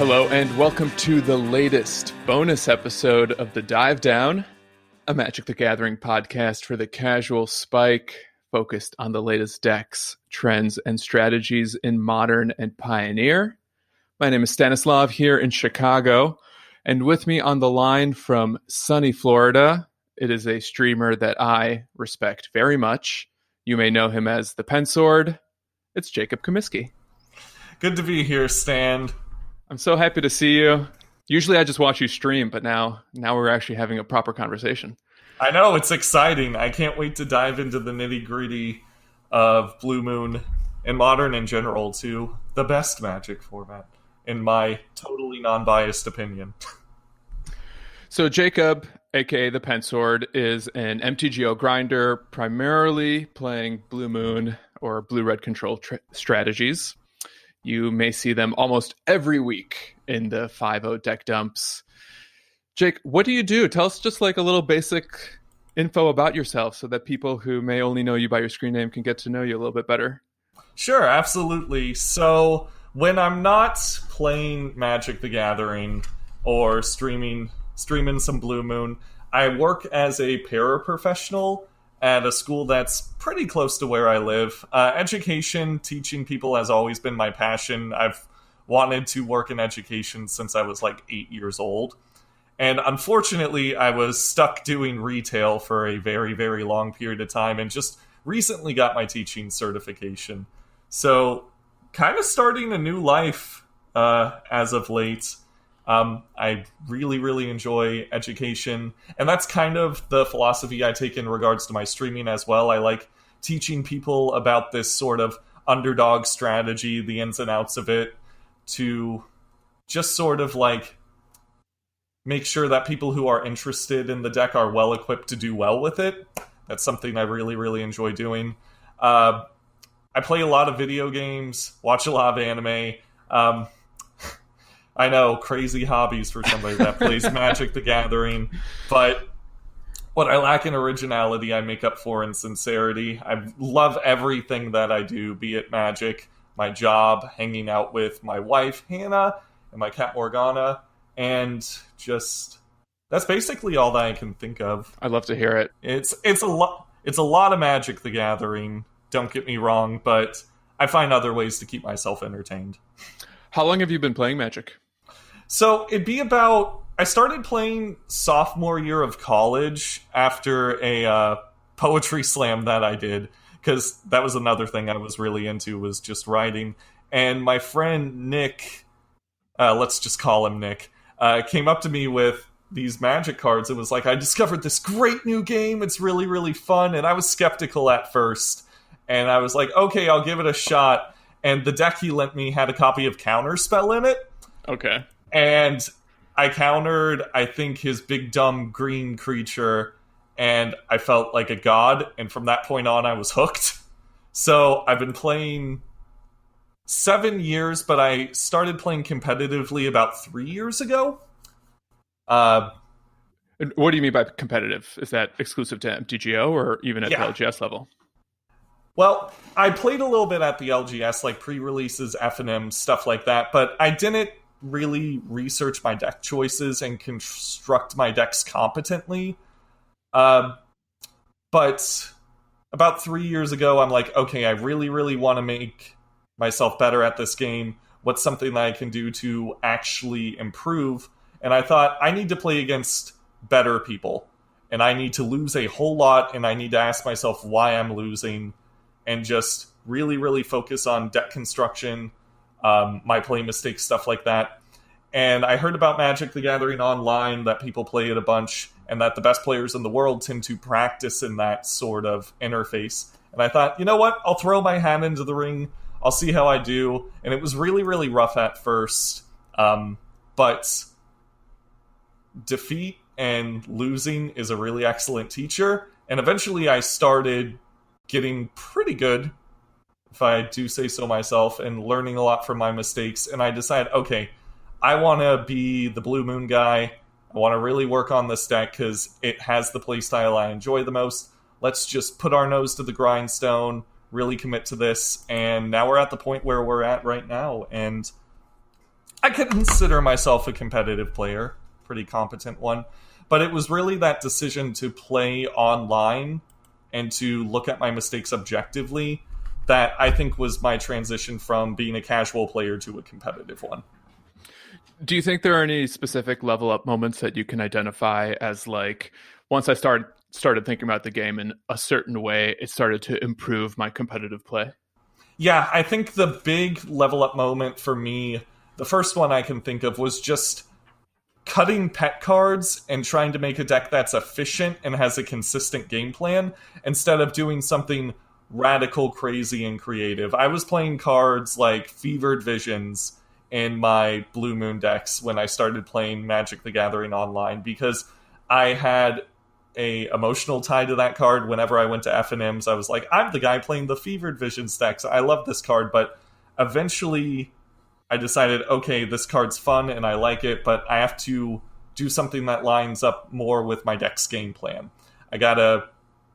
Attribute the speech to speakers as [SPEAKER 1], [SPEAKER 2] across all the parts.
[SPEAKER 1] Hello and welcome to the latest bonus episode of The Dive Down, a Magic the Gathering podcast for the casual spike, focused on the latest decks, trends, and strategies in Modern and Pioneer. My name is Stanislav here in Chicago, and with me on the line from sunny Florida, it is a streamer that I respect very much. You may know him as ThePenSword. It's Jacob Cumiskey.
[SPEAKER 2] Good to be here, Stan.
[SPEAKER 1] I'm so happy to see you. Usually I just watch you stream, but now we're actually having a proper conversation.
[SPEAKER 2] I know, it's exciting. I can't wait to dive into the nitty-gritty of Blue Moon and Modern in general to the best Magic format, in my totally non-biased opinion.
[SPEAKER 1] So Jacob, aka ThePenSword, is an MTGO grinder, primarily playing Blue Moon or Blue-Red control strategies. You may see them almost every week in the 5.0 deck dumps. Jake, what do you do? Tell us just like a little basic info about yourself so that people who may only know you by your screen name can get to know you a little bit better.
[SPEAKER 2] Sure, absolutely. So when I'm not playing Magic the Gathering or streaming some Blue Moon, I work as a paraprofessional at a school that's pretty close to where I live. Education, teaching people has always been my passion. I've wanted to work in education since I was like 8 years old. And unfortunately, I was stuck doing retail for a very, very long period of time and just recently got my teaching certification. So kind of starting a new life as of late. I really, really enjoy education, and that's kind of the philosophy I take in regards to my streaming as well. I like teaching people about this sort of underdog strategy, the ins and outs of it, to just sort of like make sure that people who are interested in the deck are well equipped to do well with it. That's something I really, really enjoy doing. I play a lot of video games, watch a lot of anime. I know, crazy hobbies for somebody that plays Magic the Gathering, but what I lack in originality, I make up for in sincerity. I love everything that I do, be it Magic, my job, hanging out with my wife, Hannah, and my cat, Morgana, and just, that's basically all that I can think of.
[SPEAKER 1] I'd love to hear it.
[SPEAKER 2] It's a lot of Magic the Gathering, don't get me wrong, but I find other ways to keep myself entertained.
[SPEAKER 1] How long have you been playing Magic?
[SPEAKER 2] So it'd be about, I started playing sophomore year of college after a poetry slam that I did, because that was another thing I was really into, was just writing. And my friend Nick, let's just call him Nick, came up to me with these Magic cards and was like, I discovered this great new game, it's really, really fun. And I was skeptical at first. And I was like, okay, I'll give it a shot. And the deck he lent me had a copy of Counterspell in it.
[SPEAKER 1] Okay.
[SPEAKER 2] And I countered, I think, his big dumb green creature, and I felt like a god, and from that point on, I was hooked. So I've been playing 7 years, but I started playing competitively about 3 years ago.
[SPEAKER 1] What do you mean by competitive? Is that exclusive to MTGO or even at the LGS level?
[SPEAKER 2] Well, I played a little bit at the LGS, like pre-releases, F&M, stuff like that, but I didn't really research my deck choices and construct my decks competently. But about 3 years ago, I'm like, okay, I really, really want to make myself better at this game. What's something that I can do to actually improve? And I thought, I need to play against better people. And I need to lose a whole lot, and I need to ask myself why I'm losing, and just really, really focus on deck construction, my play mistakes, stuff like that. And I heard about Magic the Gathering online, that people play it a bunch, and that the best players in the world tend to practice in that sort of interface. And I thought, you know what? I'll throw my hand into the ring. I'll see how I do. And it was really, really rough at first. But defeat and losing is a really excellent teacher. And eventually I started getting pretty good, if I do say so myself, and learning a lot from my mistakes. And I decided, okay, I want to be the Blue Moon guy. I want to really work on this deck because it has the playstyle I enjoy the most. Let's just put our nose to the grindstone, really commit to this. And now we're at the point where we're at right now. And I could consider myself a competitive player, pretty competent one. But it was really that decision to play online and to look at my mistakes objectively that I think was my transition from being a casual player to a competitive one.
[SPEAKER 1] Do you think there are any specific level up moments that you can identify as like, once I started thinking about the game in a certain way, it started to improve my competitive play?
[SPEAKER 2] Yeah, I think the big level up moment for me, the first one I can think of, was just cutting pet cards and trying to make a deck that's efficient and has a consistent game plan instead of doing something radical, crazy, and creative. I was playing cards like Fevered Visions in my Blue Moon decks when I started playing Magic the Gathering online because I had a emotional tie to that card. Whenever I went to FNMs, I was like, I'm the guy playing the Fevered Visions decks. I love this card, but eventually I decided, okay, this card's fun and I like it, but I have to do something that lines up more with my deck's game plan. I gotta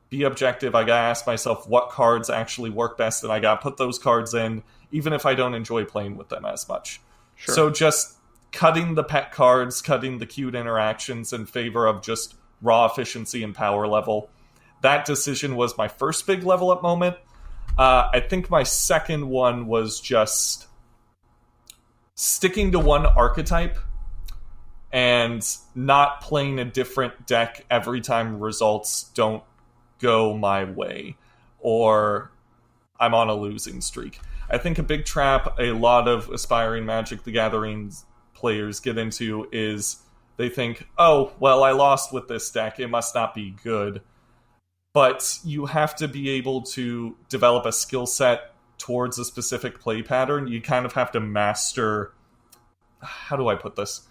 [SPEAKER 2] be objective. I gotta ask myself what cards actually work best, and I gotta put those cards in, even if I don't enjoy playing with them as much. Sure. So just cutting the pet cards, cutting the cute interactions in favor of just raw efficiency and power level. That decision was my first big level up moment. I think my second one was just sticking to one archetype and not playing a different deck every time results don't go my way or I'm on a losing streak. I think a big trap a lot of aspiring Magic the Gathering players get into is they think, oh, well, I lost with this deck, it must not be good. But you have to be able to develop a skill set towards a specific play pattern. You kind of have to master... How do I put this?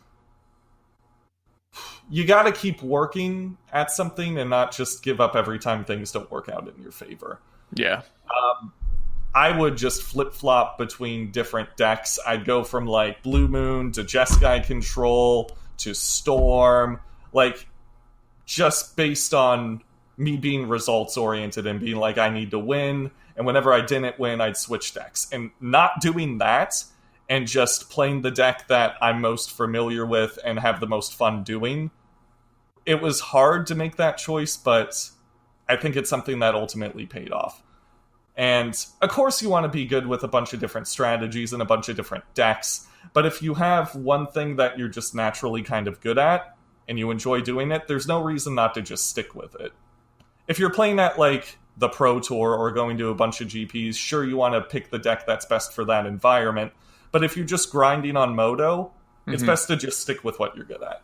[SPEAKER 2] You gotta keep working at something and not just give up every time things don't work out in your favor.
[SPEAKER 1] Yeah.
[SPEAKER 2] I would just flip-flop between different decks. I'd go from, like, Blue Moon to Jeskai Control to Storm, like, just based on me being results-oriented and being like, I need to win, and whenever I didn't win, I'd switch decks. And not doing that, and just playing the deck that I'm most familiar with and have the most fun doing, it was hard to make that choice, but I think it's something that ultimately paid off. And, of course, you want to be good with a bunch of different strategies and a bunch of different decks, but if you have one thing that you're just naturally kind of good at, and you enjoy doing it, there's no reason not to just stick with it. If you're playing at, like, the Pro Tour or going to a bunch of GPs, sure, you want to pick the deck that's best for that environment, but if you're just grinding on Modo, it's best to just stick with what you're good at.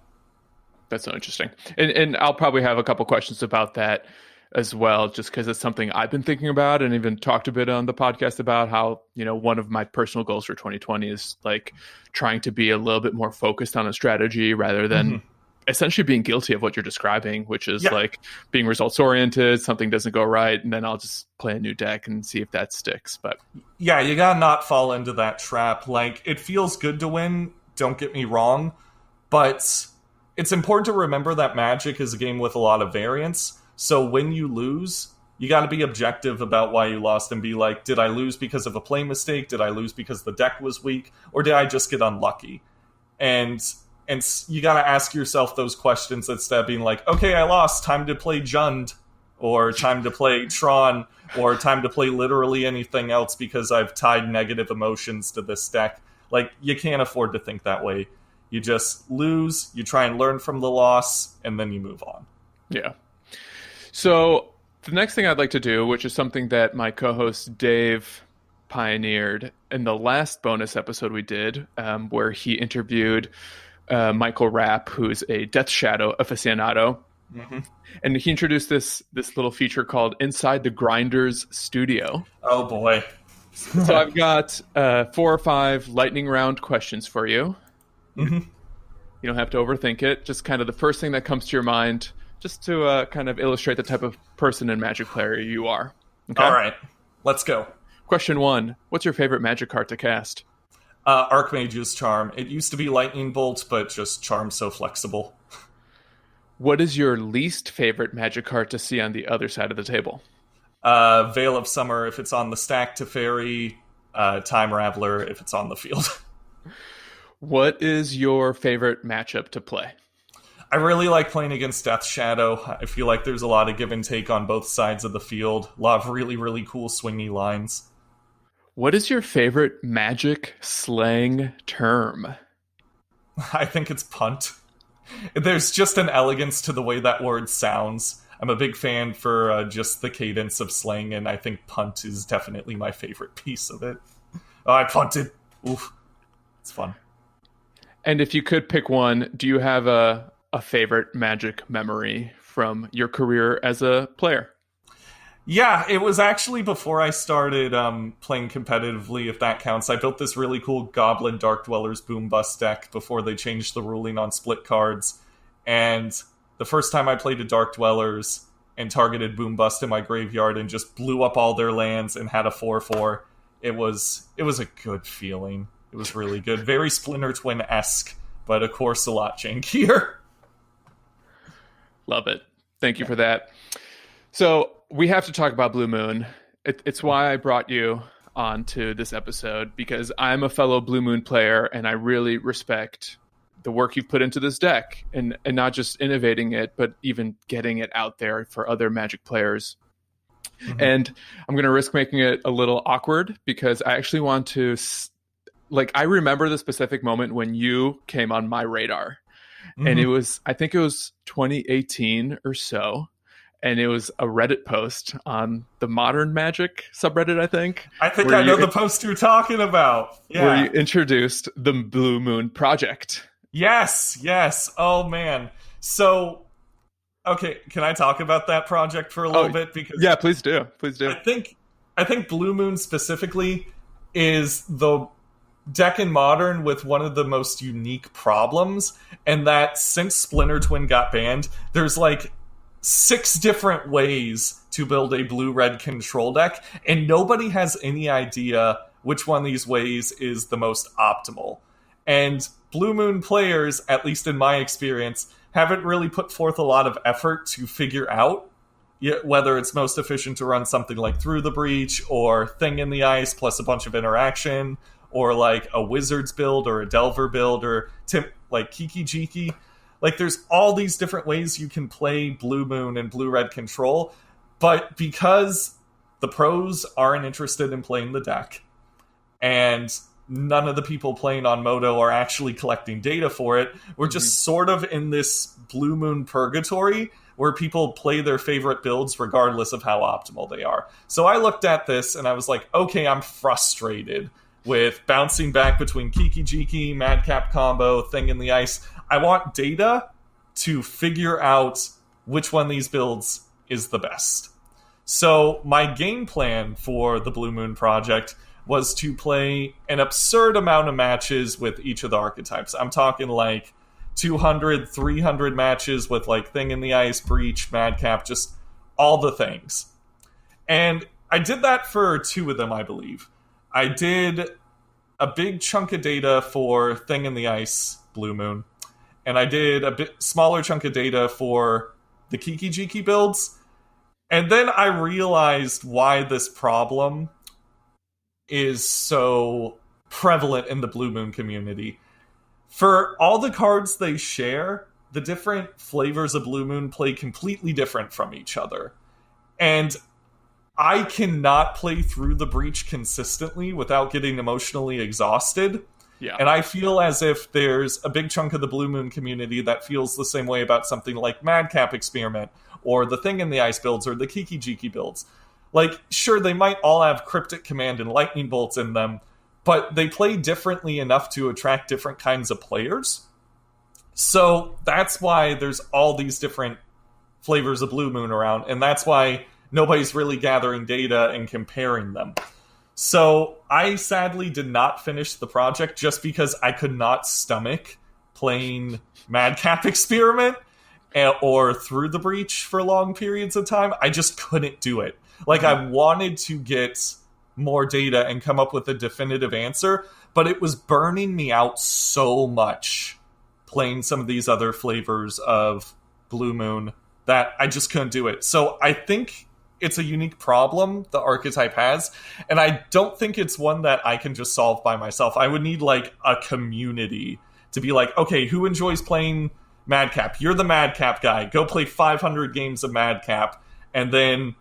[SPEAKER 1] That's so interesting. And I'll probably have a couple questions about that as well, just because it's something I've been thinking about and even talked a bit on the podcast about how, you know, one of my personal goals for 2020 is like trying to be a little bit more focused on a strategy rather than essentially being guilty of what you're describing, which is like being results oriented, something doesn't go right, and then I'll just play a new deck and see if that sticks. But
[SPEAKER 2] yeah, you gotta not fall into that trap. Like, it feels good to win, don't get me wrong, but it's important to remember that Magic is a game with a lot of variance. So when you lose, you got to be objective about why you lost and be like, did I lose because of a play mistake? Did I lose because the deck was weak? Or did I just get unlucky? And you got to ask yourself those questions instead of being like, okay, I lost, time to play Jund, or time to play Tron, or time to play literally anything else because I've tied negative emotions to this deck. Like, you can't afford to think that way. You just lose, you try and learn from the loss, and then you move on.
[SPEAKER 1] Yeah. So the next thing I'd like to do, which is something that my co-host Dave pioneered in the last bonus episode we did, where he interviewed Michael Rapp, who's a Death Shadow aficionado. And he introduced this little feature called Inside the Grinder's Studio.
[SPEAKER 2] Oh, boy.
[SPEAKER 1] So I've got 4 or 5 lightning round questions for you. You don't have to overthink it. Just kind of the first thing that comes to your mind, just to kind of illustrate the type of person and Magic player you are. Okay?
[SPEAKER 2] All right. Let's go.
[SPEAKER 1] Question 1. What's your favorite Magic card to cast?
[SPEAKER 2] Archmage's Charm. It used to be Lightning Bolt, but just Charm's so flexible.
[SPEAKER 1] What is your least favorite Magic card to see on the other side of the table?
[SPEAKER 2] Veil of Summer if it's on the stack to Fairy. Time Raveler if it's on the field.
[SPEAKER 1] What is your favorite matchup to play?
[SPEAKER 2] I really like playing against Death Shadow. I feel like there's a lot of give and take on both sides of the field. A lot of really, really cool swingy lines.
[SPEAKER 1] What is your favorite Magic slang term?
[SPEAKER 2] I think it's punt. There's just an elegance to the way that word sounds. I'm a big fan for just the cadence of slang, and I think punt is definitely my favorite piece of it. Oh, I punted. Oof. It's fun.
[SPEAKER 1] And if you could pick one, do you have a favorite Magic memory from your career as a player?
[SPEAKER 2] Yeah, it was actually before I started playing competitively, if that counts. I built this really cool Goblin Dark Dwellers Boom Bust deck before they changed the ruling on split cards. And the first time I played a Dark Dwellers and targeted Boom Bust in my graveyard and just blew up all their lands and had a 4/4, it was a good feeling. It was really good. Very Splinter Twin-esque, but of course a lot jankier.
[SPEAKER 1] Love it. Thank you for that. So we have to talk about Blue Moon. It's why I brought you onto this episode, because I'm a fellow Blue Moon player and I really respect the work you've put into this deck, and not just innovating it, but even getting it out there for other Magic players. Mm-hmm. And I'm going to risk making it a little awkward because I actually want to, I remember the specific moment when you came on my radar. Mm-hmm. And I think it was 2018 or so. And it was a Reddit post on the Modern Magic subreddit, I think.
[SPEAKER 2] I know the post you're talking about. Yeah.
[SPEAKER 1] Where you introduced the Blue Moon project.
[SPEAKER 2] Yes. Oh, man. So, okay, can I talk about that project for a little bit? Because
[SPEAKER 1] yeah, please do.
[SPEAKER 2] I think Blue Moon specifically is the deck in Modern with one of the most unique problems, and that since Splinter Twin got banned, there's 6 different ways to build a blue-red control deck, and nobody has any idea which one of these ways is the most optimal. And Blue Moon players, at least in my experience, haven't really put forth a lot of effort to figure out whether it's most efficient to run something like Through the Breach or Thing in the Ice plus a bunch of interaction, or a Wizards build or a Delver build, or Kiki Jiki. There's all these different ways you can play Blue Moon and Blue-Red Control, but because the pros aren't interested in playing the deck, and none of the people playing on Moto are actually collecting data for it, we're just sort of in this Blue Moon purgatory where people play their favorite builds regardless of how optimal they are. So I looked at this and I was like, okay, I'm frustrated with bouncing back between Kiki Jiki, Madcap combo, Thing in the Ice. I want data to figure out which one of these builds is the best. So my game plan for the Blue Moon project was to play an absurd amount of matches with each of the archetypes. I'm talking 200, 300 matches with Thing in the Ice, Breach, Madcap, just all the things. And I did that for 2 of them, I believe. I did a big chunk of data for Thing in the Ice, Blue Moon, and I did a bit smaller chunk of data for the Kiki Jiki builds. And then I realized why this problem is so prevalent in the Blue Moon community. For all the cards they share, the different flavors of Blue Moon play completely different from each other. And I cannot play Through the Breach consistently without getting emotionally exhausted. Yeah. And I feel as if there's a big chunk of the Blue Moon community that feels the same way about something like Madcap Experiment, or the Thing in the Ice builds, or the Kiki Jiki builds. Sure, they might all have Cryptic Command and Lightning Bolts in them, but they play differently enough to attract different kinds of players. So that's why there's all these different flavors of Blue Moon around, and that's why nobody's really gathering data and comparing them. So I sadly did not finish the project just because I could not stomach playing Madcap Experiment or Through the Breach for long periods of time. I just couldn't do it. I wanted to get more data and come up with a definitive answer, but it was burning me out so much playing some of these other flavors of Blue Moon that I just couldn't do it. So I think it's a unique problem the archetype has, and I don't think it's one that I can just solve by myself. I would need like a community to be like, okay, who enjoys playing Madcap? You're the Madcap guy. Go play 500 games of Madcap, and then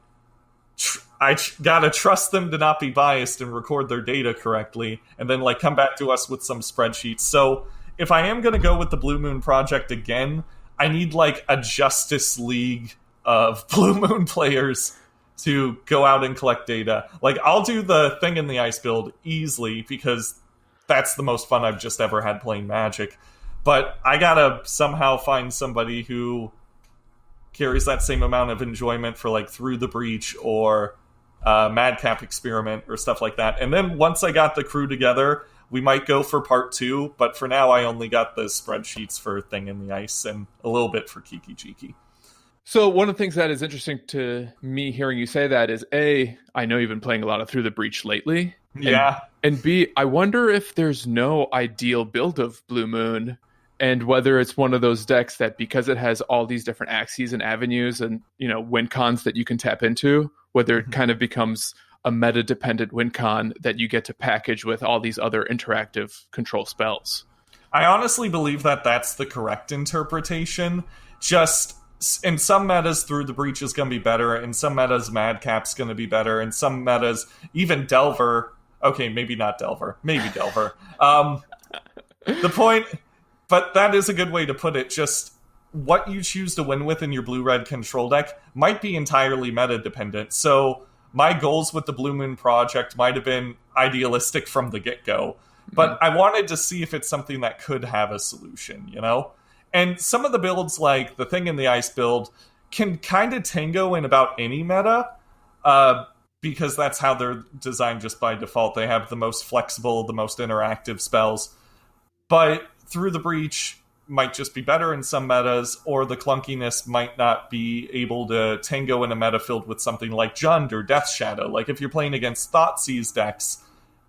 [SPEAKER 2] I gotta trust them to not be biased and record their data correctly, and then like come back to us with some spreadsheets. So if I am gonna go with the Blue Moon Project again, I need like a Justice League of Blue Moon players to go out and collect data. Like, I'll do the Thing in the Ice build easily because that's the most fun I've just ever had playing Magic. But I gotta somehow find somebody who carries that same amount of enjoyment for like Through the Breach or Madcap Experiment or stuff like that. And then once I got the crew together, we might go for part 2. But for now, I only got the spreadsheets for Thing in the Ice and a little bit for Kiki Jiki.
[SPEAKER 1] So one of the things that is interesting to me hearing you say that is, A, I know you've been playing a lot of Through the Breach lately.
[SPEAKER 2] Yeah.
[SPEAKER 1] And B, I wonder if there's no ideal build of Blue Moon, and whether it's one of those decks that, because it has all these different axes and avenues and, win cons that you can tap into, whether it kind of becomes a meta-dependent win con that you get to package with all these other interactive control spells.
[SPEAKER 2] I honestly believe that that's the correct interpretation. Just in some metas, Through the Breach is going to be better. In some metas, Madcap's going to be better. In some metas, even Delver. Okay, maybe not Delver. Maybe Delver. The point, but that is a good way to put it. Just what you choose to win with in your blue-red control deck might be entirely meta-dependent. So my goals with the Blue Moon Project might have been idealistic from the get-go. But I wanted to see if it's something that could have a solution, And some of the builds, like the Thing in the Ice build, can kind of tango in about any meta, because that's how they're designed just by default. They have the most flexible, the most interactive spells. But Through the Breach might just be better in some metas, or the clunkiness might not be able to tango in a meta filled with something like Jund or Death Shadow. Like if you're playing against Thoughtseize decks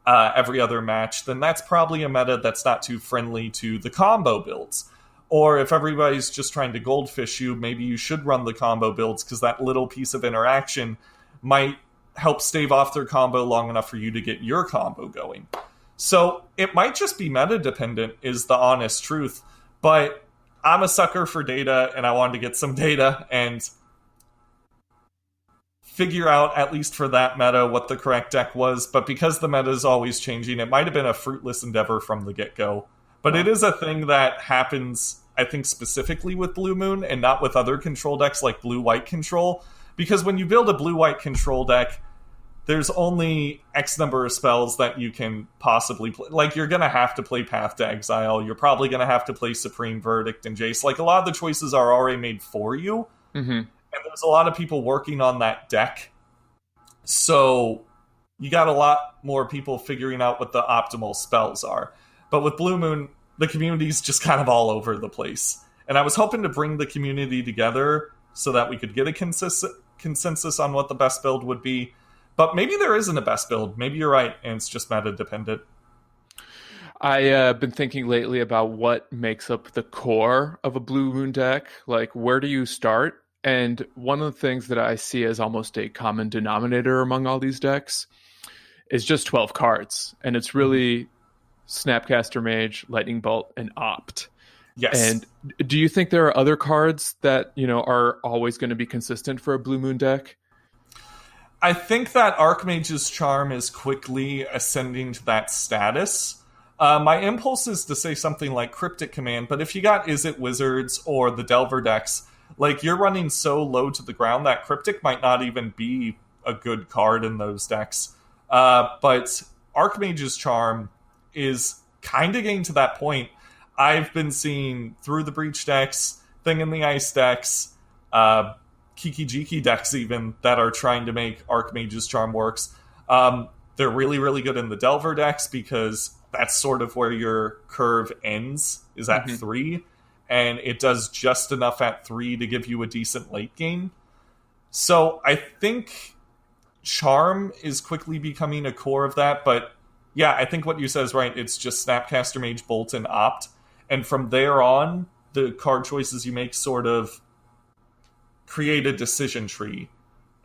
[SPEAKER 2] every other match, then that's probably a meta that's not too friendly to the combo builds. Or if everybody's just trying to goldfish you, maybe you should run the combo builds, because that little piece of interaction might help stave off their combo long enough for you to get your combo going. So it might just be meta-dependent, is the honest truth. But I'm a sucker for data, and I wanted to get some data and figure out, at least for that meta, what the correct deck was. But because the meta is always changing, it might have been a fruitless endeavor from the get-go. But it is a thing that happens, I think, specifically with Blue Moon and not with other control decks like Blue-White Control. Because when you build a Blue-White Control deck, there's only X number of spells that you can possibly play. Like, you're going to have to play Path to Exile. You're probably going to have to play Supreme Verdict and Jace. Like, a lot of the choices are already made for you. Mm-hmm. And there's a lot of people working on that deck. So you got a lot more people figuring out what the optimal spells are. But with Blue Moon, the community's just kind of all over the place. And I was hoping to bring the community together so that we could get a consensus on what the best build would be. But maybe there isn't a best build. Maybe you're right, and it's just meta-dependent.
[SPEAKER 1] I've been thinking lately about what makes up the core of a Blue Moon deck. Like, where do you start? And one of the things that I see as almost a common denominator among all these decks is just 12 cards. And it's really Snapcaster Mage, Lightning Bolt, and Opt.
[SPEAKER 2] Yes.
[SPEAKER 1] And do you think there are other cards that, are always going to be consistent for a Blue Moon deck?
[SPEAKER 2] I think that Archmage's Charm is quickly ascending to that status. My impulse is to say something like Cryptic Command, but if you got Is It Wizards or the Delver decks, like, you're running so low to the ground that Cryptic might not even be a good card in those decks. But Archmage's Charm is kind of getting to that point. I've been seeing Through the Breach decks, Thing in the Ice decks, Kiki Jiki decks even, that are trying to make Archmage's Charm works. They're really, really good in the Delver decks because that's sort of where your curve ends, is at 3. And it does just enough at 3 to give you a decent late game. So I think Charm is quickly becoming a core of that. But yeah, I think what you said is right. It's just Snapcaster Mage, Bolt, and Opt. And from there on, the card choices you make sort of create a decision tree.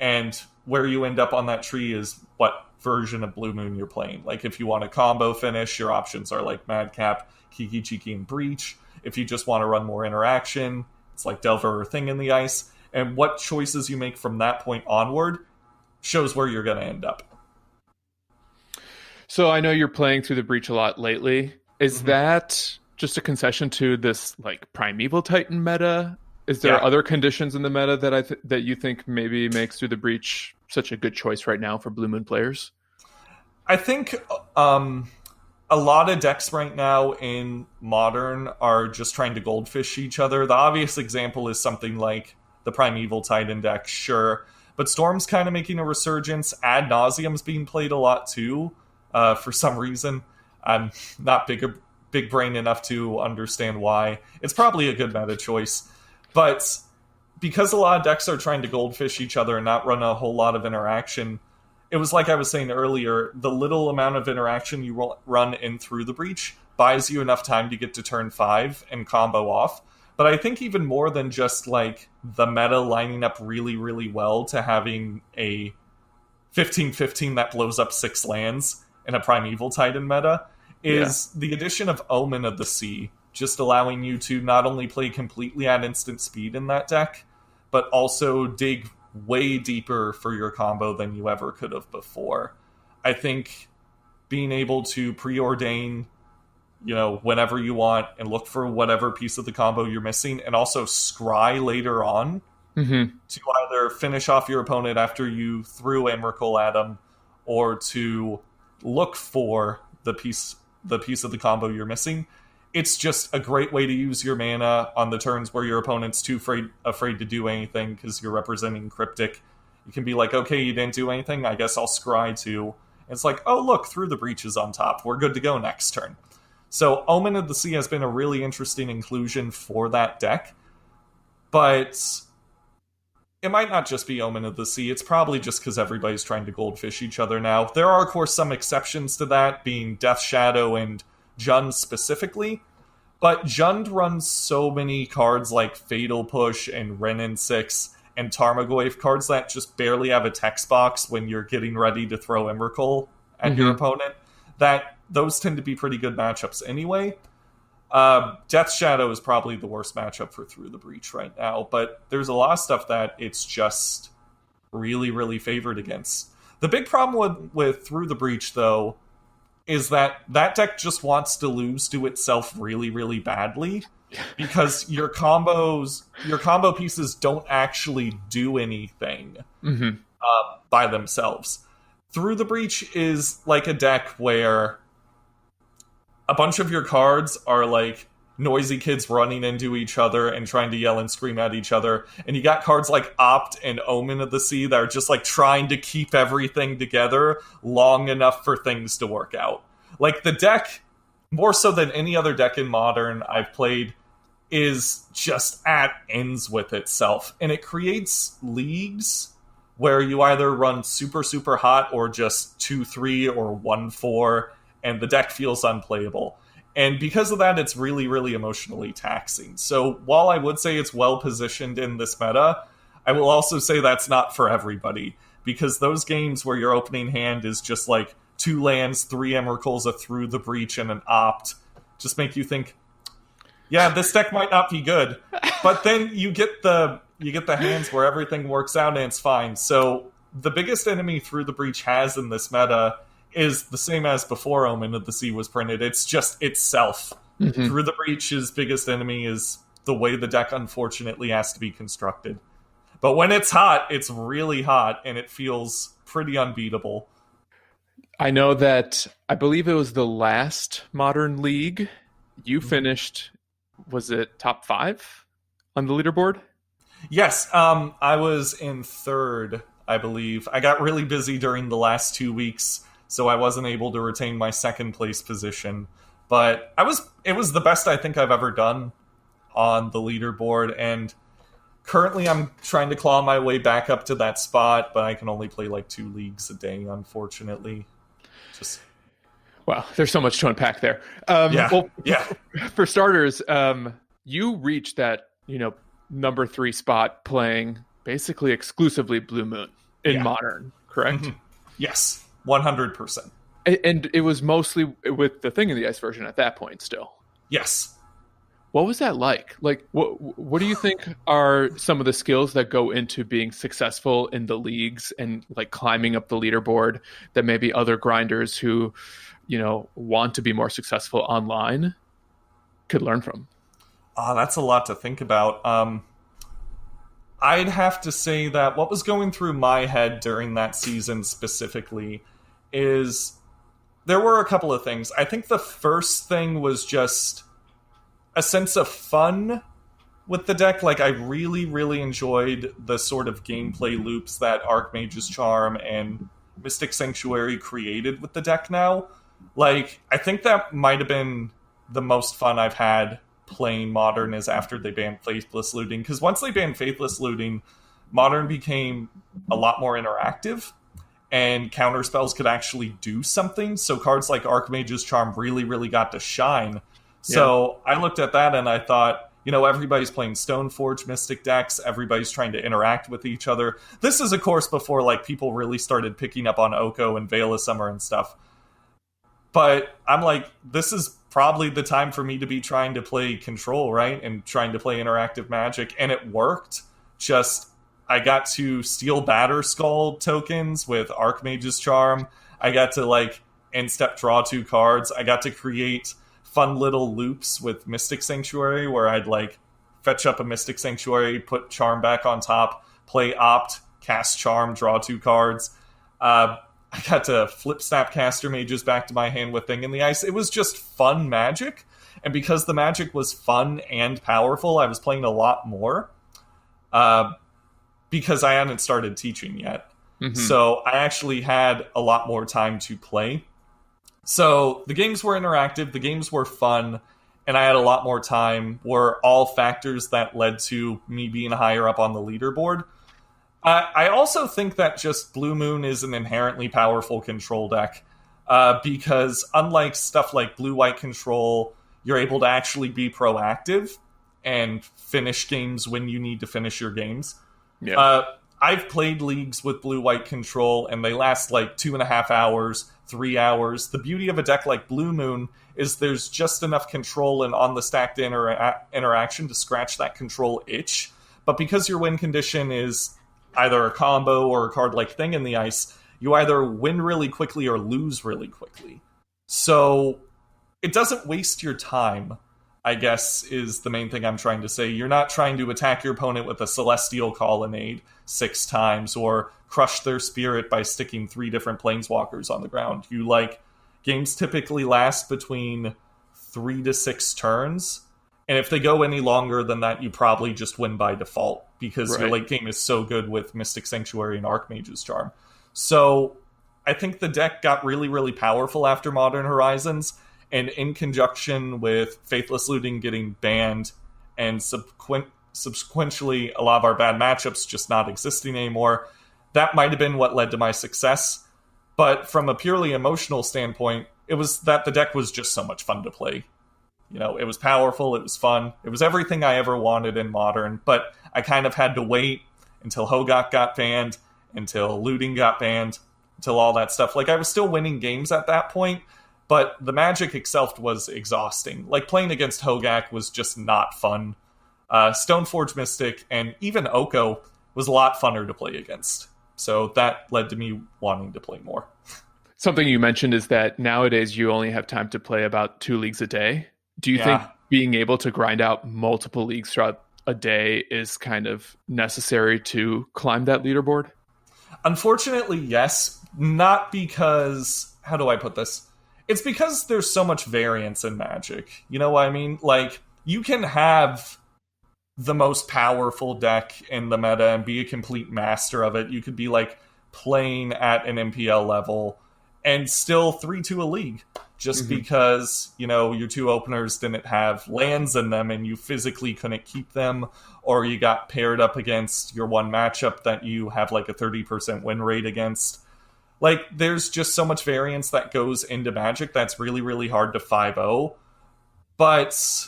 [SPEAKER 2] And where you end up on that tree is what version of Blue Moon you're playing. Like, if you want a combo finish, your options are like Madcap, Kiki Chiki, and Breach. If you just want to run more interaction, it's like Delver or Thing in the Ice. And what choices you make from that point onward shows where you're going to end up.
[SPEAKER 1] So I know you're playing through the Breach a lot lately. Is that just a concession to this like Primeval Titan meta? Is there other conditions in the meta that that you think maybe makes Through the Breach such a good choice right now for Blue Moon players?
[SPEAKER 2] I think a lot of decks right now in Modern are just trying to goldfish each other. The obvious example is something like the Primeval Titan deck, sure. But Storm's kind of making a resurgence. Ad Nauseum's being played a lot too, for some reason. I'm not big brain enough to understand why. It's probably a good meta choice. But because a lot of decks are trying to goldfish each other and not run a whole lot of interaction, it was like I was saying earlier, the little amount of interaction you run in Through the Breach buys you enough time to get to turn 5 and combo off. But I think even more than just like the meta lining up really, really well to having a 15-15 that blows up 6 lands in a Primeval Titan meta is the addition of Omen of the Sea, just allowing you to not only play completely at instant speed in that deck, but also dig way deeper for your combo than you ever could have before. I think being able to preordain, whenever you want and look for whatever piece of the combo you're missing, and also scry later on to either finish off your opponent after you threw Emrakul at them, or to look for the piece of the combo you're missing. It's just a great way to use your mana on the turns where your opponent's too afraid to do anything because you're representing Cryptic. You can be like, okay, you didn't do anything, I guess I'll scry too. And it's like, oh look, Through the Breach is on top. We're good to go next turn. So Omen of the Sea has been a really interesting inclusion for that deck. But it might not just be Omen of the Sea. It's probably just because everybody's trying to goldfish each other now. There are, of course, some exceptions to that, being Death Shadow and Jund specifically, but Jund runs so many cards like Fatal Push and Renin 6 and Tarmogoyf, cards that just barely have a text box when you're getting ready to throw Emrakul at your opponent, that those tend to be pretty good matchups anyway. Death Shadow is probably the worst matchup for Through the Breach right now, but there's a lot of stuff that it's just really, really favored against. The big problem with Through the Breach, though, is that deck just wants to lose to itself really, really badly, because your combo pieces don't actually do anything by themselves. Through the Breach is like a deck where a bunch of your cards are like noisy kids running into each other and trying to yell and scream at each other. And you got cards like Opt and Omen of the Sea that are just like trying to keep everything together long enough for things to work out. Like, the deck, more so than any other deck in Modern I've played, is just at ends with itself. And it creates leagues where you either run super, super hot or just 2-3 or 1-4, and the deck feels unplayable. And because of that, it's really, really emotionally taxing. So while I would say it's well positioned in this meta, I will also say that's not for everybody. Because those games where your opening hand is just like 2 lands, 3 Emrakuls, a Through the Breach, and an Opt, just make you think, yeah, this deck might not be good. But then you get the hands where everything works out and it's fine. So the biggest enemy Through the Breach has in this meta is the same as before Omen of the Sea was printed. It's just itself. Through the Breach's biggest enemy is the way the deck unfortunately has to be constructed. But when it's hot, it's really hot, and it feels pretty unbeatable.
[SPEAKER 1] I know that I believe it was the last Modern League. You finished, was it top 5 on the leaderboard?
[SPEAKER 2] Yes, I was in 3rd, I believe. I got really busy during the last 2 weeks, so I wasn't able to retain my 2nd place position. But it was the best I think I've ever done on the leaderboard, and currently I'm trying to claw my way back up to that spot, but I can only play like 2 leagues a day, unfortunately.
[SPEAKER 1] Wow, there's so much to unpack there. For starters, you reached that, number 3 spot playing basically exclusively Blue Moon. in
[SPEAKER 2] Yeah.
[SPEAKER 1] Modern, correct?
[SPEAKER 2] Yes, 100%.
[SPEAKER 1] And it was mostly with the Thing in the Ice version at that point still.
[SPEAKER 2] Yes.
[SPEAKER 1] What was that like? Like, what do you think are some of the skills that go into being successful in the leagues and like climbing up the leaderboard that maybe other grinders who, want to be more successful online could learn from?
[SPEAKER 2] That's a lot to think about. I'd have to say that what was going through my head during that season specifically is there were a couple of things. I think the first thing was just a sense of fun with the deck. Like, I really, really enjoyed the sort of gameplay loops that Archmage's Charm and Mystic Sanctuary created with the deck now. Like, I think that might have been the most fun I've had playing Modern is after they banned Faithless Looting. Because once they banned Faithless Looting, Modern became a lot more interactive, and counterspells could actually do something. So cards like Archmage's Charm really, really got to shine. So I looked at that and I thought, everybody's playing Stoneforge Mystic decks. Everybody's trying to interact with each other. This is, of course, before people really started picking up on Oko and Veil of Summer and stuff. But I'm like, this is probably the time for me to be trying to play Control, right? And trying to play interactive Magic. And it worked. Just, I got to steal Batterskull tokens with Archmage's Charm. I got to, end-step draw 2 cards. I got to create fun little loops with Mystic Sanctuary where I'd fetch up a Mystic Sanctuary, put Charm back on top, play Opt, cast Charm, draw 2 cards. I got to flip Snapcaster Mages back to my hand with Thing in the Ice. It was just fun Magic, and because the Magic was fun and powerful, I was playing a lot more because I hadn't started teaching yet. So I actually had a lot more time to play. So the games were interactive, the games were fun, and I had a lot more time, were all factors that led to me being higher up on the leaderboard. I also think that just Blue Moon is an inherently powerful control deck, because unlike stuff like Blue-White Control, you're able to actually be proactive and finish games when you need to finish your games.
[SPEAKER 1] Yeah.
[SPEAKER 2] I've played leagues with Blue-White Control, and they last 2.5 hours, 3 hours. The beauty of a deck like Blue Moon is there's just enough control and on the stacked interaction to scratch that control itch. But because your win condition is either a combo or a card like Thing in the Ice, you either win really quickly or lose really quickly. So it doesn't waste your time, I guess, is the main thing I'm trying to say. You're not trying to attack your opponent with a Celestial Colonnade 6 times or crush their spirit by sticking 3 different Planeswalkers on the ground. Games typically last between 3 to 6 turns, and if they go any longer than that, you probably just win by default, because your late game is so good with Mystic Sanctuary and Archmage's Charm. So I think the deck got really, really powerful after Modern Horizons, and in conjunction with Faithless Looting getting banned and subsequently a lot of our bad matchups just not existing anymore, that might have been what led to my success. But from a purely emotional standpoint, it was that the deck was just so much fun to play. It was powerful, it was fun, it was everything I ever wanted in Modern, but I kind of had to wait until Hogak got banned, until Looting got banned, until all that stuff. I was still winning games at that point, but the Magic itself was exhausting. Playing against Hogak was just not fun. Stoneforge Mystic and even Oko was a lot funner to play against. So that led to me wanting to play more.
[SPEAKER 1] Something you mentioned is that nowadays you only have time to play about 2 leagues a day. Do you think being able to grind out multiple leagues throughout a day is kind of necessary to climb that leaderboard?
[SPEAKER 2] Unfortunately, yes. Not because... How do I put this? It's because there's so much variance in Magic. You know what I mean? You can have the most powerful deck in the meta and be a complete master of it. You could be playing at an MPL level and still 3-2 a league just because, your 2 openers didn't have lands in them and you physically couldn't keep them, or you got paired up against your one matchup that you have a 30% win rate against. There's just so much variance that goes into Magic that's really, really hard to 5-0. But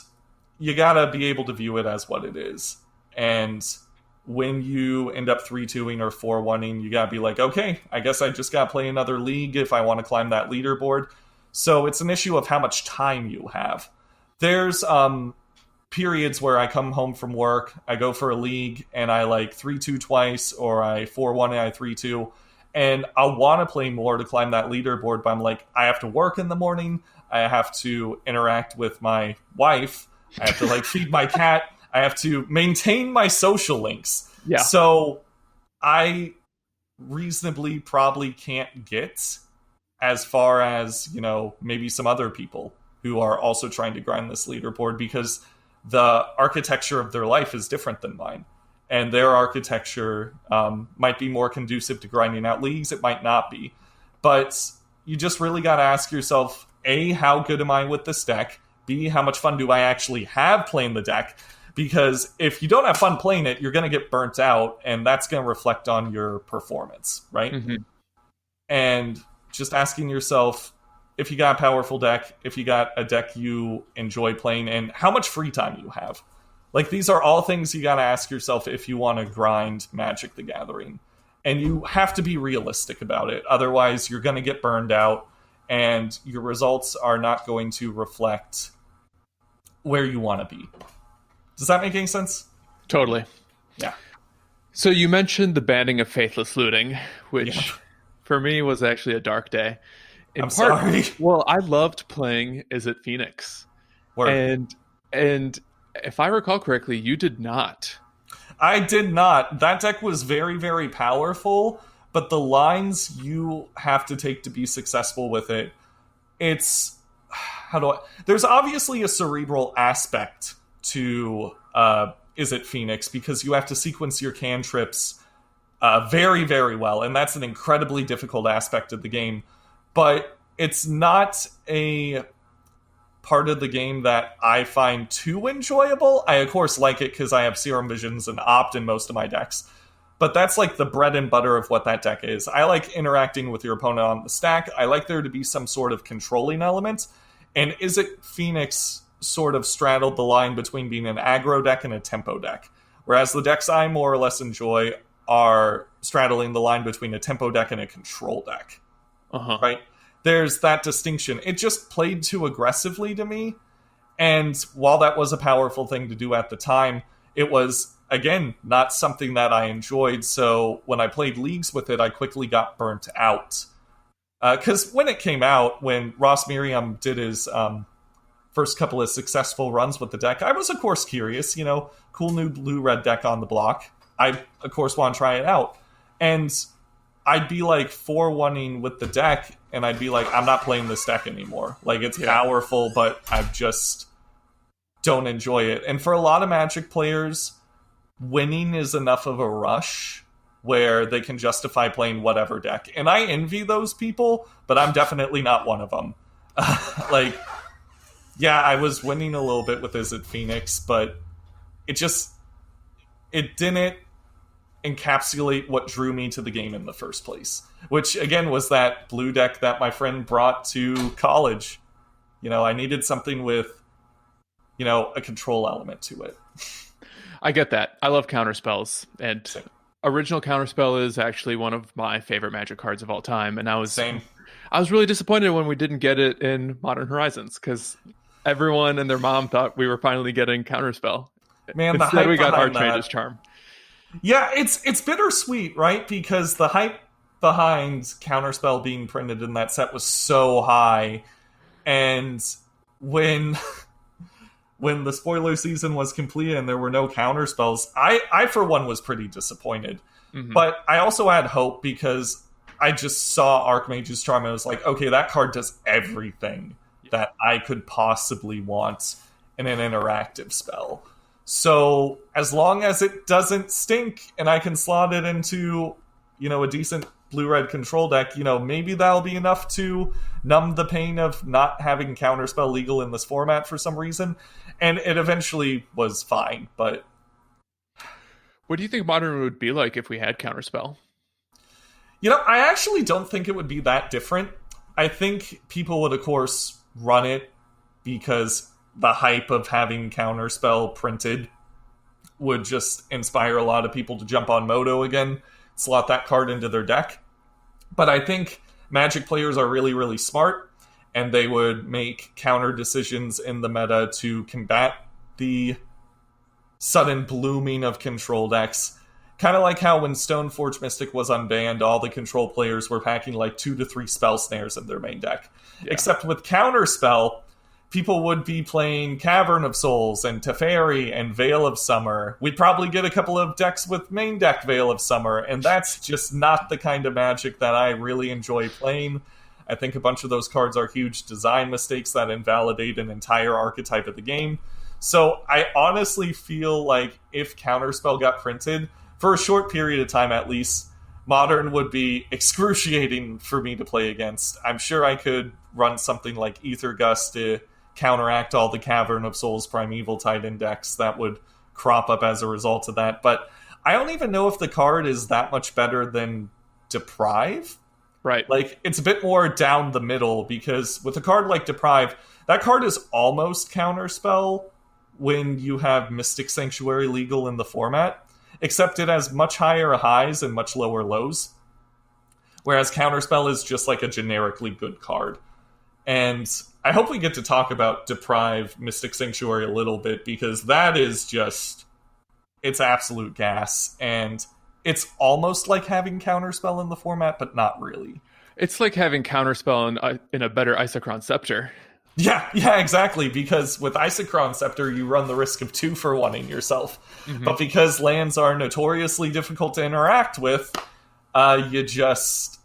[SPEAKER 2] you gotta be able to view it as what it is. And when you end up 3-2ing or 4-1ing, you gotta be like, okay, I guess I just gotta play another league if I want to climb that leaderboard. So it's an issue of how much time you have. There's periods where I come home from work, I go for a league, and I like 3-2 twice, or I 4-1 and I 3-2, and I want to play more to climb that leaderboard, but I'm like, I have to work in the morning, I have to interact with my wife, I have to like feed my cat, I have to maintain my social links.
[SPEAKER 1] Yeah.
[SPEAKER 2] So I reasonably probably can't get as far as, maybe some other people who are also trying to grind this leaderboard, because the architecture of their life is different than mine. And their architecture might be more conducive to grinding out leagues. It might not be. But you just really got to ask yourself, A, how good am I with this deck? B, how much fun do I actually have playing the deck? Because if you don't have fun playing it, you're going to get burnt out, and that's going to reflect on your performance, right?
[SPEAKER 1] Mm-hmm.
[SPEAKER 2] And just asking yourself, if you got a powerful deck, if you got a deck you enjoy playing, and how much free time you have. Like, these are all things you gotta ask yourself if you want to grind Magic the Gathering. And you have to be realistic about it. Otherwise, you're gonna get burned out, and your results are not going to reflect where you want to be. Does that make any sense?
[SPEAKER 1] Totally.
[SPEAKER 2] Yeah.
[SPEAKER 1] So you mentioned the banning of faithless looting, which for me was actually a dark day.
[SPEAKER 2] Sorry.
[SPEAKER 1] Well, I loved playing Is It Phoenix?
[SPEAKER 2] Word.
[SPEAKER 1] And if I recall correctly, you did not.
[SPEAKER 2] I did not. That deck was very, very powerful, but the lines you have to take to be successful with it, there's obviously a cerebral aspect to Is It Phoenix, because you have to sequence your cantrips very, very well, and that's an incredibly difficult aspect of the game. But it's not a part of the game that I find too enjoyable. I, of course, like it because I have Serum Visions and Opt in most of my decks. But that's like the bread and butter of what that deck is. I like interacting with your opponent on the stack. I like there to be some sort of controlling element. And Is It Phoenix sort of straddled the line between being an aggro deck and a tempo deck. Whereas the decks I more or less enjoy are straddling the line between a tempo deck and a control deck. Right? There's that distinction. It just played too aggressively to me. And while that was a powerful thing to do at the time, it was, again, not something that I enjoyed. So when I played leagues with it, I quickly got burnt out. Because when it came out, when Ross Miriam did his first couple of successful runs with the deck, I was, of course, curious. Cool new blue-red deck on the block. I, of course, want to try it out. And I'd be like 4-1ing with the deck, and I'd be like, I'm not playing this deck anymore. Like, it's powerful, but I just don't enjoy it. And for a lot of Magic players, winning is enough of a rush where they can justify playing whatever deck. And I envy those people, but I'm definitely not one of them. I was winning a little bit with Is It Phoenix, but it didn't encapsulate what drew me to the game in the first place, which again was that blue deck that my friend brought to college. I needed something with a control element to it.
[SPEAKER 1] I get that. I love counterspells, and original counterspell is actually one of my favorite Magic cards of all time, and I was really disappointed when we didn't get it in Modern Horizons, because everyone and their mom thought we were finally getting counterspell.
[SPEAKER 2] Man,
[SPEAKER 1] instead we got Archmage's Charm.
[SPEAKER 2] Yeah, it's bittersweet, right? Because the hype behind Counterspell being printed in that set was so high, and when the spoiler season was completed and there were no Counterspells, I for one was pretty disappointed. Mm-hmm. But I also had hope because I just saw Archmage's Charm and I was like, okay, that card does everything that I could possibly want in an interactive spell. So as long as it doesn't stink and I can slot it into, a decent blue-red control deck, maybe that'll be enough to numb the pain of not having Counterspell legal in this format for some reason. And it eventually was fine, but...
[SPEAKER 1] What do you think Modern would be like if we had Counterspell?
[SPEAKER 2] I actually don't think it would be that different. I think people would, of course, run it because the hype of having Counterspell printed would just inspire a lot of people to jump on Moto again, slot that card into their deck. But I think Magic players are really, really smart, and they would make counter decisions in the meta to combat the sudden blooming of control decks. Kind of like how when Stoneforge Mystic was unbanned, all the control players were packing like 2 to 3 spell snares in their main deck. Yeah. Except with Counterspell, people would be playing Cavern of Souls and Teferi and Veil of Summer. We'd probably get a couple of decks with main deck Veil of Summer, and that's just not the kind of Magic that I really enjoy playing. I think a bunch of those cards are huge design mistakes that invalidate an entire archetype of the game. So I honestly feel like if Counterspell got printed, for a short period of time at least, Modern would be excruciating for me to play against. I'm sure I could run something like Ether Gust to counteract all the Cavern of Souls Primeval Titan decks that would crop up as a result of that. But I don't even know if the card is that much better than Deprive.
[SPEAKER 1] Right.
[SPEAKER 2] Like, it's a bit more down the middle, because with a card like Deprive, that card is almost Counterspell when you have Mystic Sanctuary legal in the format, except it has much higher highs and much lower lows. Whereas Counterspell is just like a generically good card. And I hope we get to talk about Deprive Mystic Sanctuary a little bit, because that is just, it's absolute gas. And it's almost like having Counterspell in the format, but not really.
[SPEAKER 1] It's like having Counterspell in a better Isochron Scepter.
[SPEAKER 2] Yeah, exactly, because with Isochron Scepter, you run the risk of 2-for-1ing yourself. Mm-hmm. But because lands are notoriously difficult to interact with, you just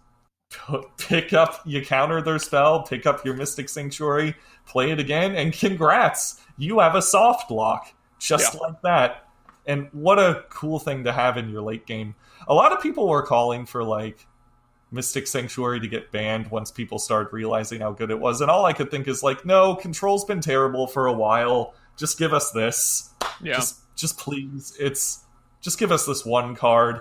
[SPEAKER 2] you counter their spell, pick up your Mystic Sanctuary, play it again, and congrats! You have a soft lock, just like that. And what a cool thing to have in your late game. A lot of people were calling for, like, Mystic Sanctuary to get banned once people started realizing how good it was. And all I could think is like, no, Control's been terrible for a while. Just give us this.
[SPEAKER 1] Yeah.
[SPEAKER 2] Just please. Just give us this one card.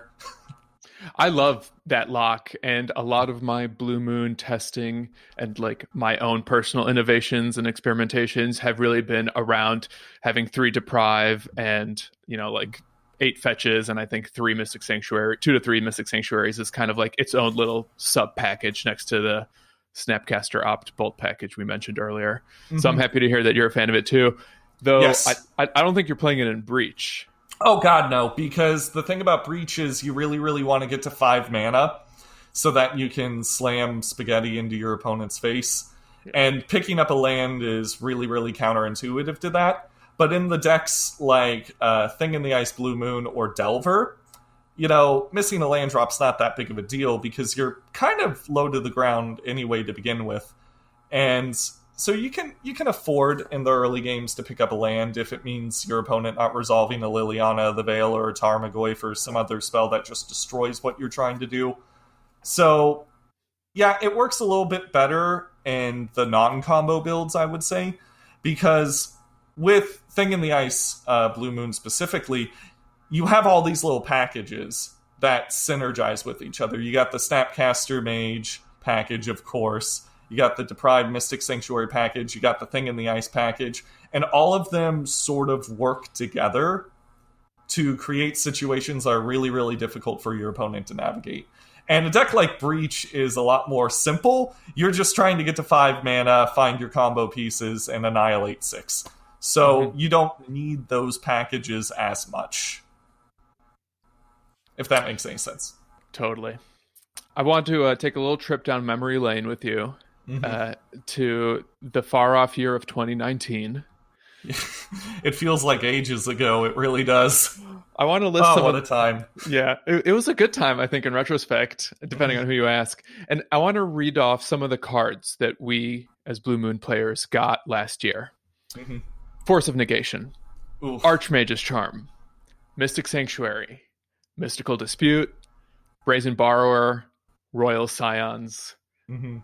[SPEAKER 1] I love that lock, and a lot of my Blue Moon testing and like my own personal innovations and experimentations have really been around having 3 Deprive and, like 8 fetches, and I think 2 to 3 Mystic Sanctuaries is kind of like its own little sub package next to the Snapcaster Opt Bolt package we mentioned earlier. Mm-hmm. So I'm happy to hear that you're a fan of it too. Though yes. I don't think you're playing it in Breach.
[SPEAKER 2] Oh god, no, because the thing about Breach is you really, really want to get to 5 mana so that you can slam spaghetti into your opponent's face. Yeah. And picking up a land is really, really counterintuitive to that. But in the decks like Thing in the Ice, Blue Moon, or Delver, missing a land drop's not that big of a deal because you're kind of low to the ground anyway to begin with. And so you can afford in the early games to pick up a land if it means your opponent not resolving a Liliana of the Veil or a Tarmogoyf for some other spell that just destroys what you're trying to do. So, yeah, it works a little bit better in the non-combo builds, I would say, because with Thing in the Ice, Blue Moon specifically, you have all these little packages that synergize with each other. You got the Snapcaster Mage package, of course. You got the Deprived Mystic Sanctuary package. You got the Thing in the Ice package. And all of them sort of work together to create situations that are really, really difficult for your opponent to navigate. And a deck like Breach is a lot more simple. You're just trying to get to 5 mana, find your combo pieces, and annihilate 6. So you don't need those packages as much. If that makes any sense.
[SPEAKER 1] Totally. I want to take a little trip down memory lane with you to the far-off year of 2019.
[SPEAKER 2] It feels like ages ago. It really does.
[SPEAKER 1] I want to list some
[SPEAKER 2] what a time.
[SPEAKER 1] Yeah, it was a good time, I think, in retrospect, depending on who you ask. And I want to read off some of the cards that we, as Blue Moon players, got last year. Mm-hmm. Force of Negation, Oof. Archmage's Charm, Mystic Sanctuary, Mystical Dispute, Brazen Borrower, Royal Scions. Mm-hmm.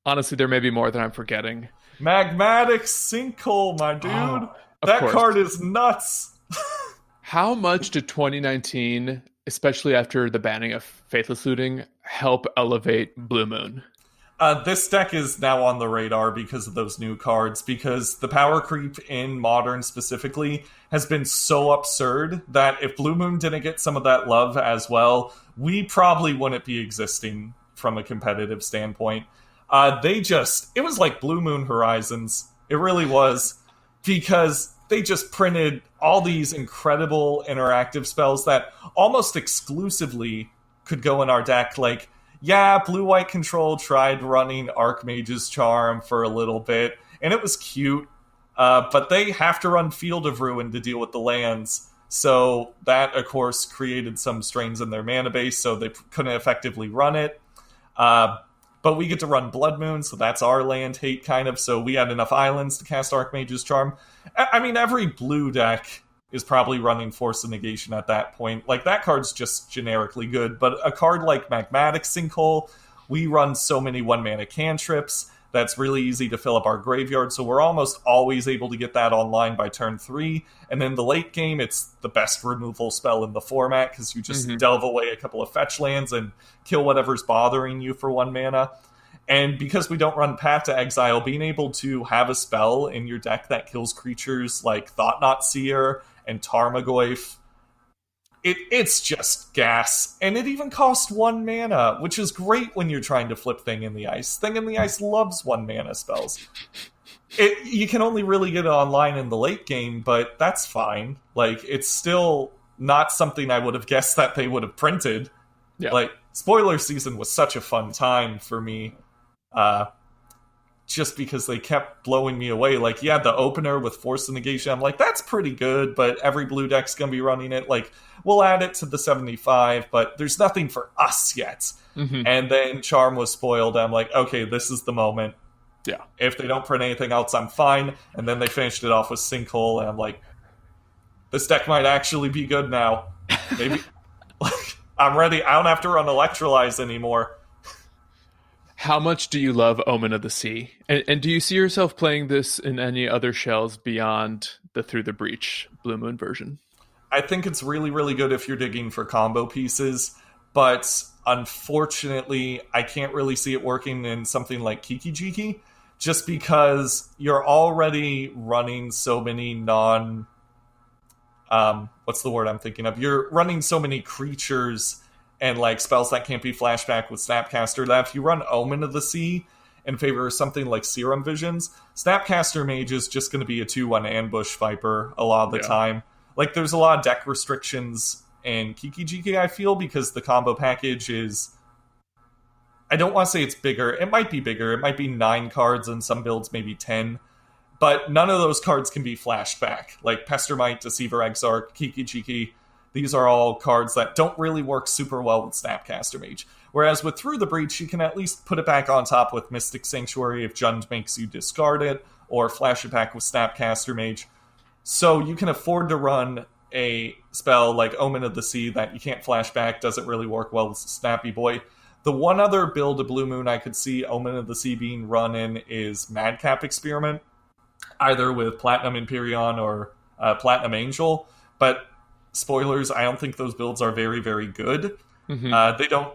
[SPEAKER 1] Honestly, there may be more that I'm forgetting.
[SPEAKER 2] Magmatic Sinkhole, my dude. That course. Card is nuts.
[SPEAKER 1] How much did 2019, especially after the banning of Faithless Looting, help elevate Blue Moon?
[SPEAKER 2] This deck is now on the radar because of those new cards, because the power creep in Modern specifically has been so absurd that if Blue Moon didn't get some of that love as well, we probably wouldn't be existing from a competitive standpoint. It was like Blue Moon Horizons. It really was, because they just printed all these incredible interactive spells that almost exclusively could go in our deck. Like, yeah, Blue-White Control tried running Archmage's Charm for a little bit, and it was cute, but they have to run Field of Ruin to deal with the lands, so that, of course, created some strains in their mana base, so they couldn't effectively run it. But we get to run Blood Moon, so that's our land hate, kind of, so we had enough islands to cast Archmage's Charm. I mean, every blue deck is probably running Force of Negation at that point. Like, that card's just generically good, but a card like Magmatic Sinkhole, we run so many one-mana cantrips, that's really easy to fill up our graveyard, so we're almost always able to get that online by turn 3, and then the late game, it's the best removal spell in the format, because you just delve away a couple of fetch lands and kill whatever's bothering you for 1 mana. And because we don't run Path to Exile, being able to have a spell in your deck that kills creatures like Thought-Knot Seer and Tarmogoyf, it's just gas. And it even costs 1 mana, which is great when you're trying to flip Thing in the Ice. Thing in the Ice loves 1 mana spells. You can only really get it online in the late game, but that's fine. Like, it's still not something I would have guessed that they would have printed. Yeah. Like, Spoiler Season was such a fun time for me. Just because they kept blowing me away. Like, yeah, the opener with Force of Negation, I'm like, that's pretty good, but every blue deck's gonna be running it. Like, we'll add it to the 75, but there's nothing for us yet. And then Charm was spoiled. I'm like, okay, this is the moment.
[SPEAKER 1] Yeah.
[SPEAKER 2] If they don't print anything else, I'm fine. And then they finished it off with Sinkhole, and I'm like, this deck might actually be good now. Maybe. Like, I'm ready. I don't have to run Electrolyze anymore.
[SPEAKER 1] How much do you love Omen of the Sea? And do you see yourself playing this in any other shells beyond the Through the Breach Blue Moon version?
[SPEAKER 2] I think it's really, really good if you're digging for combo pieces, but unfortunately, I can't really see it working in something like Kiki Jiki, just because you're already running so many what's the word I'm thinking of? You're running so many creatures and like spells that can't be flashback with Snapcaster, that if you run Omen of the Sea in favor of something like Serum Visions, Snapcaster Mage is just going to be a 2-1 Ambush Viper a lot of the time. Like, there's a lot of deck restrictions in Kiki Jiki, I feel, because the combo package is... I don't want to say it's bigger. It might be bigger. It might be 9 cards, and some builds maybe 10. But none of those cards can be flashed back. Like Pestermite, Deceiver Exarch, Kiki Jiki... These are all cards that don't really work super well with Snapcaster Mage. Whereas with Through the Breach, you can at least put it back on top with Mystic Sanctuary if Jund makes you discard it, or flash it back with Snapcaster Mage. So you can afford to run a spell like Omen of the Sea that you can't flash back, doesn't really work well with Snappy Boy. The one other build of Blue Moon I could see Omen of the Sea being run in is Madcap Experiment, either with Platinum Imperion or Platinum Angel, but... Spoilers, I don't think those builds are very, very good. They don't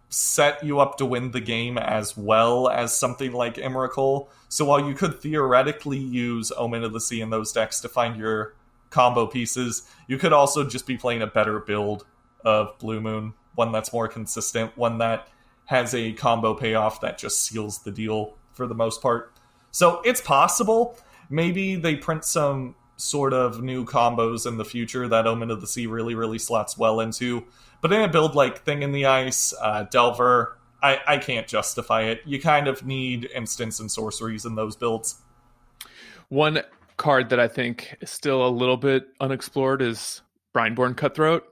[SPEAKER 2] set you up to win the game as well as something like Emrakul. So while you could theoretically use Omen of the Sea in those decks to find your combo pieces, you could also just be playing a better build of Blue Moon, one that's more consistent, one that has a combo payoff that just seals the deal for the most part. So it's possible. Maybe they print some sort of new combos in the future that Omen of the Sea really, really slots well into. But in a build like Thing in the Ice, Delver, I can't justify it. You kind of need instants and sorceries in those builds.
[SPEAKER 1] One card that I think is still a little bit unexplored is Brineborn Cutthroat.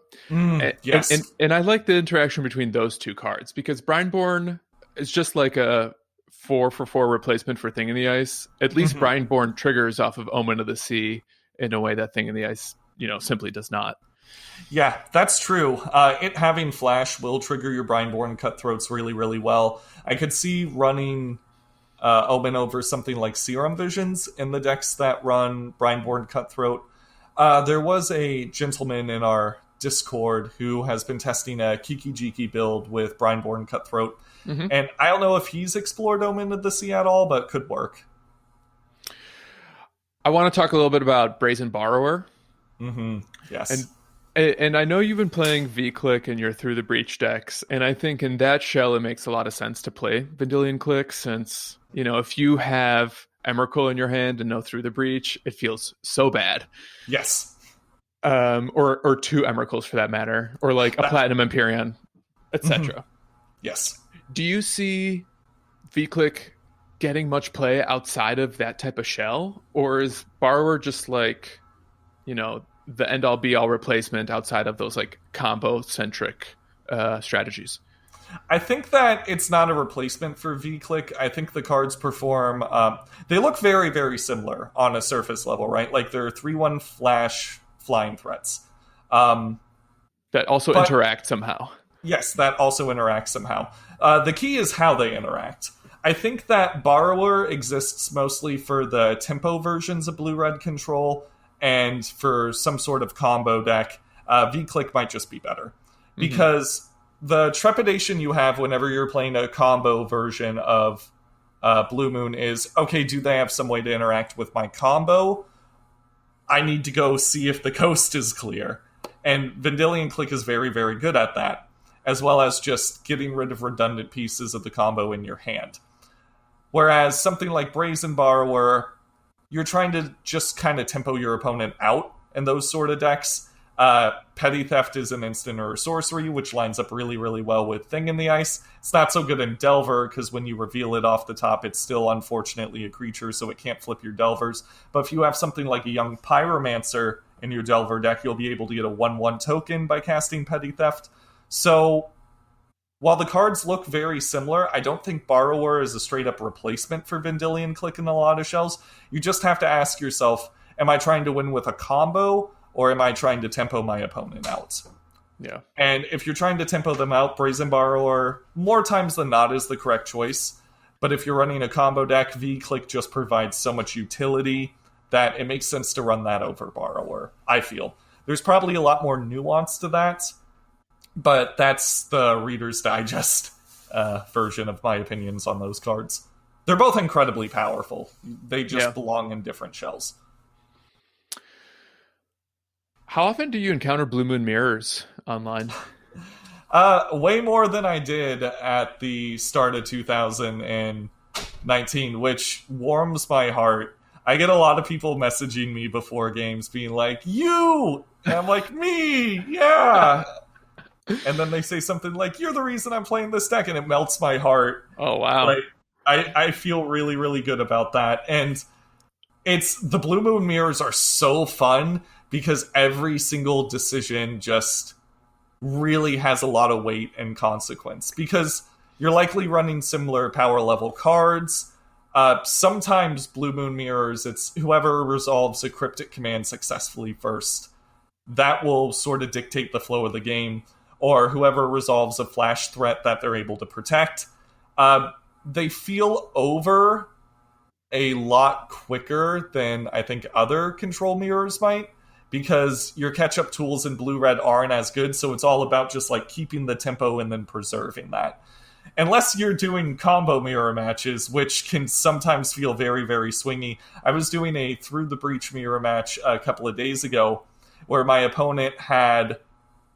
[SPEAKER 2] Yes.
[SPEAKER 1] And I like the interaction between those two cards, because Brineborn is just like a 4-for-4 replacement for Thing in the Ice. At least Brineborn triggers off of Omen of the Sea in a way that Thing in the Ice, simply does not.
[SPEAKER 2] Yeah, that's true. It having Flash will trigger your Brineborn Cutthroats really, really well. I could see running Omen over something like Serum Visions in the decks that run Brineborn Cutthroat. There was a gentleman in our Discord who has been testing a Kiki Jiki build with Brineborn Cutthroat.
[SPEAKER 1] Mm-hmm.
[SPEAKER 2] And I don't know if he's explored Omen of the Sea at all, but could work.
[SPEAKER 1] I want to talk a little bit about Brazen Borrower.
[SPEAKER 2] Mm-hmm. Yes.
[SPEAKER 1] And I know you've been playing V-Click and you're through the Breach decks, and I think in that shell it makes a lot of sense to play Vendilion Click, since, you know, if you have Emrakul in your hand and no Through the Breach, it feels so bad.
[SPEAKER 2] Yes.
[SPEAKER 1] Or two Emrakuls for that matter, or like a Platinum Empyrean, etc.
[SPEAKER 2] Mm-hmm. Yes.
[SPEAKER 1] Do you see V-Click getting much play outside of that type of shell, or is Borrower just like, you know, the end-all be-all replacement outside of those like combo-centric strategies?
[SPEAKER 2] I think that it's not a replacement for V-Click. I think the cards perform... they look very, very similar on a surface level, right? Like they're 3/1 flash flying threats.
[SPEAKER 1] That also interact somehow.
[SPEAKER 2] Yes, that also interacts somehow. The key is how they interact. I think that Borrower exists mostly for the tempo versions of Blue-Red Control, and for some sort of combo deck, V-Click might just be better. Because the trepidation you have whenever you're playing a combo version of Blue Moon is, okay, do they have some way to interact with my combo? I need to go see if the coast is clear. And Vendilion Click is very, very good at that, as well as just getting rid of redundant pieces of the combo in your hand. Whereas something like Brazen Borrower, you're trying to just kind of tempo your opponent out in those sort of decks. Petty Theft is an instant or a sorcery, which lines up really, really well with Thing in the Ice. It's not so good in Delver, because when you reveal it off the top, it's still unfortunately a creature, so it can't flip your Delvers. But if you have something like a Young Pyromancer in your Delver deck, you'll be able to get a 1/1 token by casting Petty Theft. So, while the cards look very similar, I don't think Borrower is a straight-up replacement for Vendilion Click in a lot of shells. You just have to ask yourself, am I trying to win with a combo, or am I trying to tempo my opponent out?
[SPEAKER 1] Yeah.
[SPEAKER 2] And if you're trying to tempo them out, Brazen Borrower, more times than not, is the correct choice. But if you're running a combo deck, V-Click just provides so much utility that it makes sense to run that over Borrower, I feel. There's probably a lot more nuance to that, but that's the Reader's Digest version of my opinions on those cards. They're both incredibly powerful. They just belong in different shells.
[SPEAKER 1] How often do you encounter Blue Moon mirrors online?
[SPEAKER 2] Way more than I did at the start of 2019, which warms my heart. I get a lot of people messaging me before games being like, you! And I'm like, me! Yeah! And then they say something like, you're the reason I'm playing this deck, and it melts my heart.
[SPEAKER 1] Oh, wow.
[SPEAKER 2] Like, I feel really, really good about that. And the Blue Moon mirrors are so fun, because every single decision just really has a lot of weight and consequence. Because you're likely running similar power level cards. Sometimes Blue Moon mirrors, it's whoever resolves a cryptic command successfully first. That will sort of dictate the flow of the game. Or whoever resolves a flash threat that they're able to protect. They feel over a lot quicker than I think other control mirrors might, because your catch-up tools in Blue-Red aren't as good, so it's all about just like keeping the tempo and then preserving that. Unless you're doing combo mirror matches, which can sometimes feel very, very swingy. I was doing a Through the Breach mirror match a couple of days ago, where my opponent had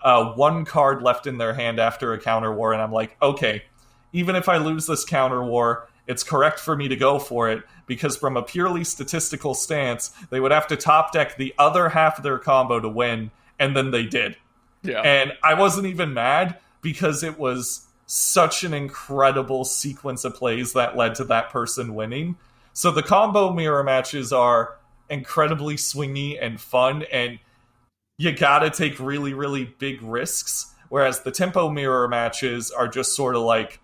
[SPEAKER 2] one card left in their hand after a counter war, and I'm like, okay, even if I lose this counter war, it's correct for me to go for it, because from a purely statistical stance, they would have to top deck the other half of their combo to win, and then they did.
[SPEAKER 1] Yeah.
[SPEAKER 2] And I wasn't even mad, because it was such an incredible sequence of plays that led to that person winning. So the combo mirror matches are incredibly swingy and fun, and you gotta take really, really big risks, whereas the tempo mirror matches are just sort of like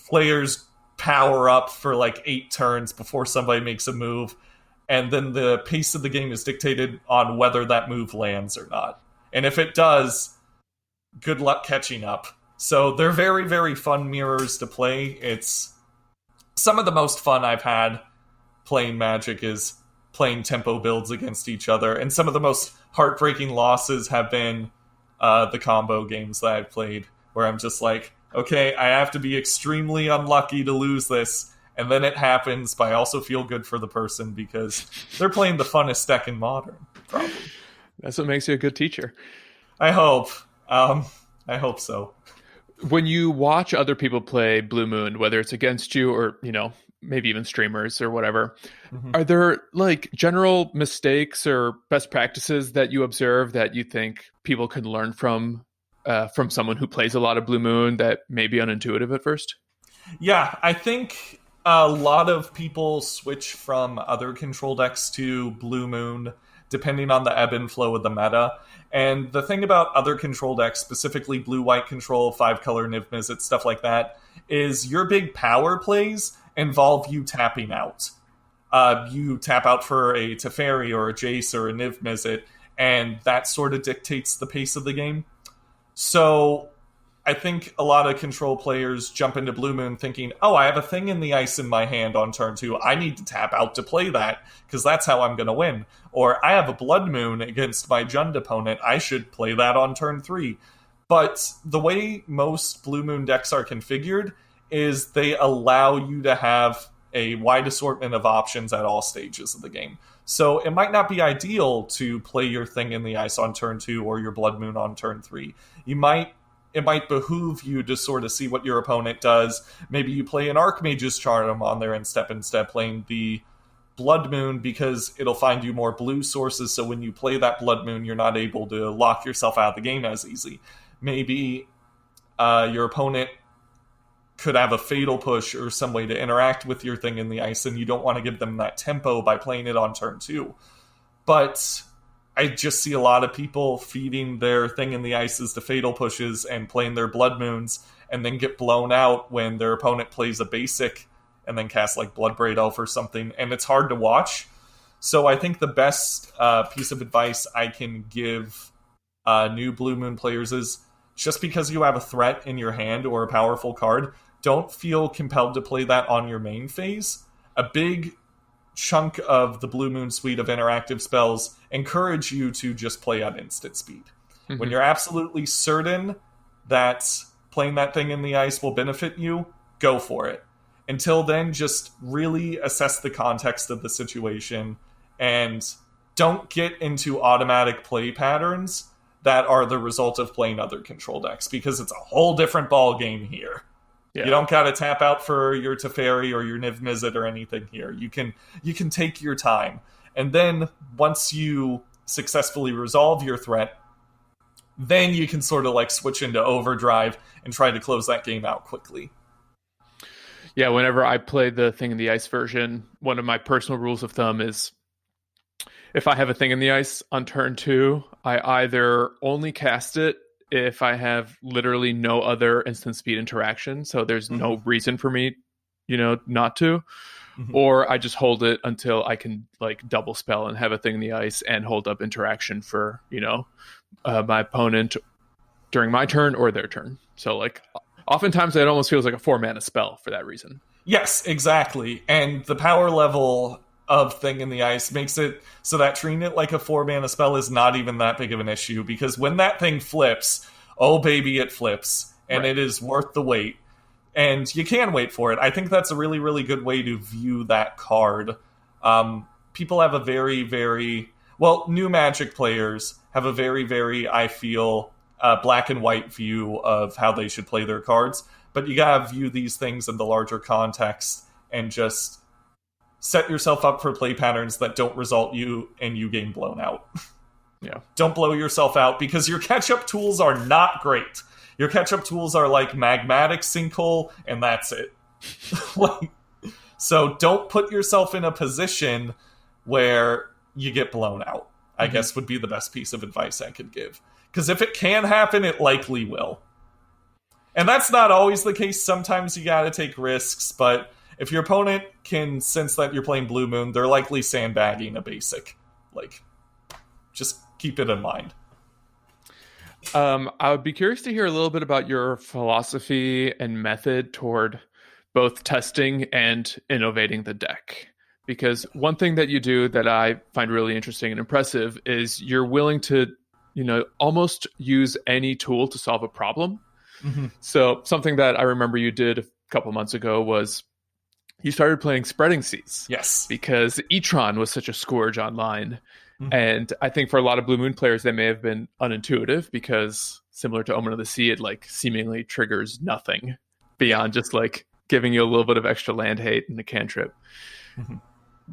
[SPEAKER 2] players power up for like 8 turns before somebody makes a move, and then the pace of the game is dictated on whether that move lands or not. And if it does, good luck catching up. So they're very, very fun mirrors to play. It's some of the most fun I've had playing Magic is playing tempo builds against each other, and some of the most heartbreaking losses have been the combo games that I've played, where I'm just like, okay, I have to be extremely unlucky to lose this, and then it happens, but I also feel good for the person because they're playing the funnest deck in Modern, probably.
[SPEAKER 1] That's what makes you a good teacher.
[SPEAKER 2] I hope. I hope so.
[SPEAKER 1] When you watch other people play Blue Moon, whether it's against you or, maybe even streamers or whatever, are there like general mistakes or best practices that you observe that you think people can learn from someone who plays a lot of Blue Moon that may be unintuitive at first?
[SPEAKER 2] Yeah, I think a lot of people switch from other control decks to Blue Moon depending on the ebb and flow of the meta. And the thing about other control decks, specifically blue-white control, 5-color Niv Mizzet, stuff like that, is your big power plays involve you tapping out. You tap out for a Teferi or a Jace or a Niv Mizzet, and that sort of dictates the pace of the game. So I think a lot of control players jump into Blue Moon thinking, oh, I have a thing in the ice in my hand on turn 2. I need to tap out to play that, because that's how I'm going to win. Or I have a Blood Moon against my Jund opponent. I should play that on turn 3. But the way most Blue Moon decks are configured is they allow you to have a wide assortment of options at all stages of the game. So it might not be ideal to play your thing in the ice on turn 2 or your Blood Moon on turn 3. It might behoove you to sort of see what your opponent does. Maybe you play an Archmage's Charm on there instead playing the Blood Moon, because it'll find you more blue sources, so when you play that Blood Moon, you're not able to lock yourself out of the game as easy. Maybe your opponent could have a Fatal Push or some way to interact with your thing in the ice, and you don't want to give them that tempo by playing it on turn 2. But I just see a lot of people feeding their thing in the ices to Fatal Pushes and playing their Blood Moons, and then get blown out when their opponent plays a basic and then casts like Bloodbraid Elf or something, and it's hard to watch. So I think the best piece of advice I can give new Blue Moon players is, just because you have a threat in your hand or a powerful card, don't feel compelled to play that on your main phase. A big chunk of the Blue Moon suite of interactive spells encourage you to just play at instant speed. Mm-hmm. When you're absolutely certain that playing that thing in the ice will benefit you, go for it. Until then, just really assess the context of the situation and don't get into automatic play patterns that are the result of playing other control decks, because it's a whole different ball game here. Yeah. You don't gotta tap out for your Teferi or your Niv Mizzet or anything here. You can take your time. And then once you successfully resolve your threat, then you can sort of like switch into overdrive and try to close that game out quickly.
[SPEAKER 1] Yeah, whenever I play the Thing in the Ice version, one of my personal rules of thumb is, if I have a Thing in the Ice on turn 2, I either only cast it if I have literally no other instant speed interaction, so there's no reason for me, not to, or I just hold it until I can like double spell and have a Thing in the Ice and hold up interaction for, my opponent during my turn or their turn. So like, oftentimes it almost feels like a 4-mana spell for that reason.
[SPEAKER 2] Yes, exactly. And the power level of Thing in the Ice makes it so that treating it like a 4-mana spell is not even that big of an issue, because when that thing flips, oh baby, it flips, and It is worth the wait. And you can wait for it. I think that's a really, really good way to view that card. People have a very, very... Well, new Magic players have a very, very, I feel, black and white view of how they should play their cards. But you gotta view these things in the larger context and just set yourself up for play patterns that don't result in you getting blown out.
[SPEAKER 1] Yeah. Don't
[SPEAKER 2] blow yourself out, because your catch-up tools are not great. Your catch-up tools are like Magmatic Sinkhole, and that's it. So don't put yourself in a position where you get blown out, I guess would be the best piece of advice I could give. Because if it can happen, it likely will. And that's not always the case. Sometimes you gotta take risks, but if your opponent can sense that you're playing Blue Moon, they're likely sandbagging a basic. Just keep it in mind.
[SPEAKER 1] I would be curious to hear a little bit about your philosophy and method toward both testing and innovating the deck. Because one thing that you do that I find really interesting and impressive is you're willing to almost use any tool to solve a problem.
[SPEAKER 2] Mhm.
[SPEAKER 1] So something that I remember you did a couple months ago was you started playing Spreading Seas.
[SPEAKER 2] Yes.
[SPEAKER 1] Because E-Tron was such a scourge online.
[SPEAKER 2] Mhm.
[SPEAKER 1] And I think for a lot of Blue Moon players, they may have been unintuitive because similar to Omen of the Sea, it like seemingly triggers nothing beyond just like giving you a little bit of extra land hate and a cantrip.
[SPEAKER 2] Mhm.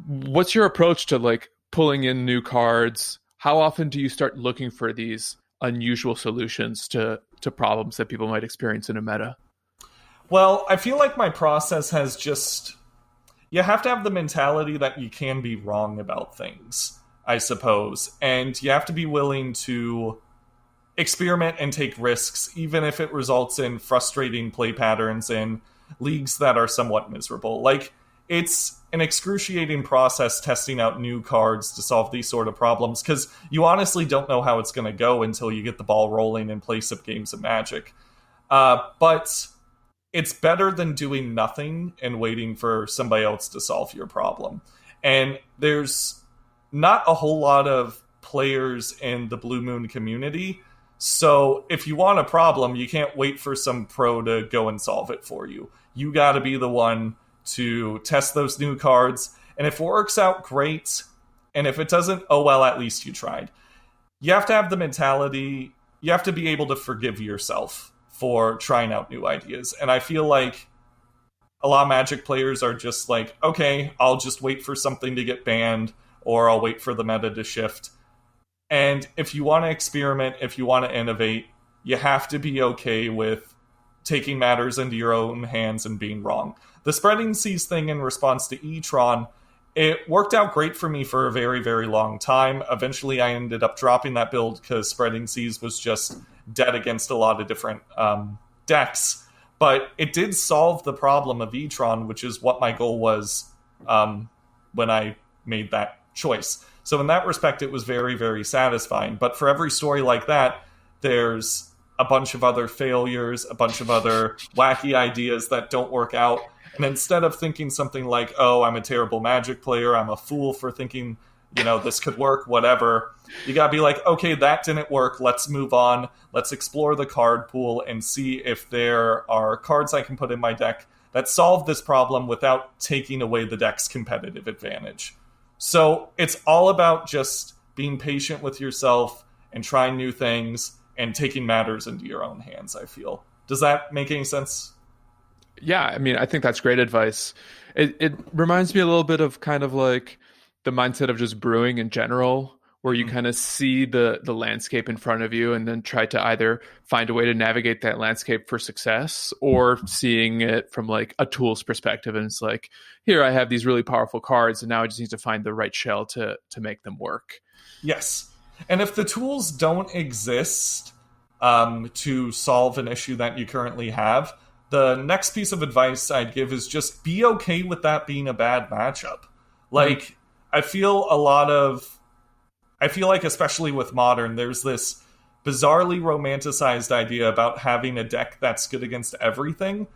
[SPEAKER 1] What's your approach to like pulling in new cards? How often do you start looking for these unusual solutions to problems that people might experience in a meta?
[SPEAKER 2] Well, I feel like my process has just... You have to have the mentality that you can be wrong about things, I suppose. And you have to be willing to experiment and take risks, even if it results in frustrating play patterns in leagues that are somewhat miserable. Like, it's an excruciating process testing out new cards to solve these sort of problems, because you honestly don't know how it's going to go until you get the ball rolling and play some games of Magic. But it's better than doing nothing and waiting for somebody else to solve your problem. And there's not a whole lot of players in the Blue Moon community. So if you want a problem, you can't wait for some pro to go and solve it for you. You got to be the one to test those new cards. And if it works out, great. And if it doesn't, oh well, at least you tried. You have to have the mentality, you have to be able to forgive yourself for trying out new ideas. And I feel like a lot of Magic players are just like, okay, I'll just wait for something to get banned, or I'll wait for the meta to shift. And if you want to experiment, if you want to innovate, you have to be okay with taking matters into your own hands and being wrong. The Spreading Seas thing in response to E-Tron, it worked out great for me for a very, very long time. Eventually, I ended up dropping that build because Spreading Seas was just dead against a lot of different decks. But it did solve the problem of E-Tron, which is what my goal was when I made that choice. So in that respect, it was very, very satisfying. But for every story like that, there's a bunch of other failures, a bunch of other wacky ideas that don't work out. And instead of thinking something like, oh, I'm a terrible Magic player, I'm a fool for thinking, this could work, whatever, you gotta be like, okay, that didn't work, let's move on, let's explore the card pool and see if there are cards I can put in my deck that solve this problem without taking away the deck's competitive advantage. So it's all about just being patient with yourself and trying new things and taking matters into your own hands, I feel. Does that make any sense?
[SPEAKER 1] Yeah, I mean, I think that's great advice. It reminds me a little bit of kind of like the mindset of just brewing in general, where you kind of see the landscape in front of you and then try to either find a way to navigate that landscape for success, or seeing it from like a tool's perspective. And it's like, here, I have these really powerful cards, and now I just need to find the right shell to make them work.
[SPEAKER 2] Yes. And if the tools don't exist to solve an issue that you currently have, the next piece of advice I'd give is just be okay with that being a bad matchup. Like, I feel like especially with Modern, there's this bizarrely romanticized idea about having a deck that's good against everything.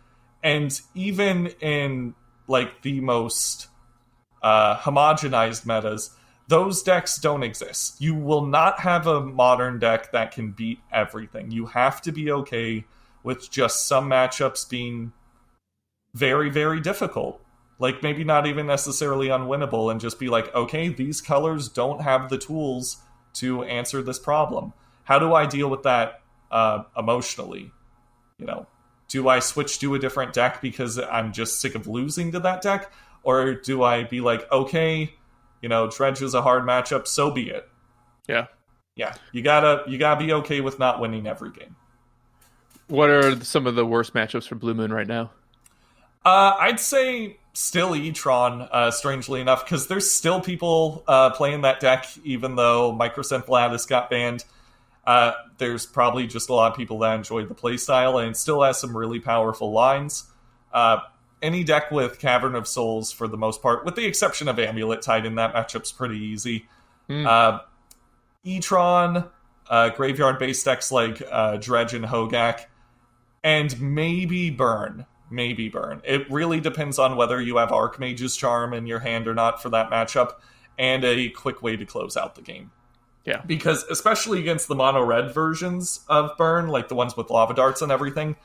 [SPEAKER 2] And even in like the most homogenized metas, those decks don't exist. You will not have a Modern deck that can beat everything. You have to be okay with just some matchups being very, very difficult. Like, maybe not even necessarily unwinnable, and just be like, okay, these colors don't have the tools to answer this problem. How do I deal with that emotionally? Do I switch to a different deck because I'm just sick of losing to that deck? Or do I be like, okay, Dredge is a hard matchup, so be it.
[SPEAKER 1] Yeah.
[SPEAKER 2] Yeah, you gotta be okay with not winning every game.
[SPEAKER 1] What are some of the worst matchups for Blue Moon right now?
[SPEAKER 2] I'd say still E-Tron, strangely enough, because there's still people playing that deck, even though Microcenthalatus got banned. There's probably just a lot of people that enjoy the playstyle, and it still has some really powerful lines. Any deck with Cavern of Souls, for the most part, with the exception of Amulet Titan, that matchup's pretty easy. E-Tron, graveyard-based decks like Dredge and Hogak, and maybe Burn. It really depends on whether you have Archmage's Charm in your hand or not for that matchup, and a quick way to close out the game.
[SPEAKER 1] Yeah.
[SPEAKER 2] Because especially against the mono-red versions of Burn, like the ones with lava darts and everything,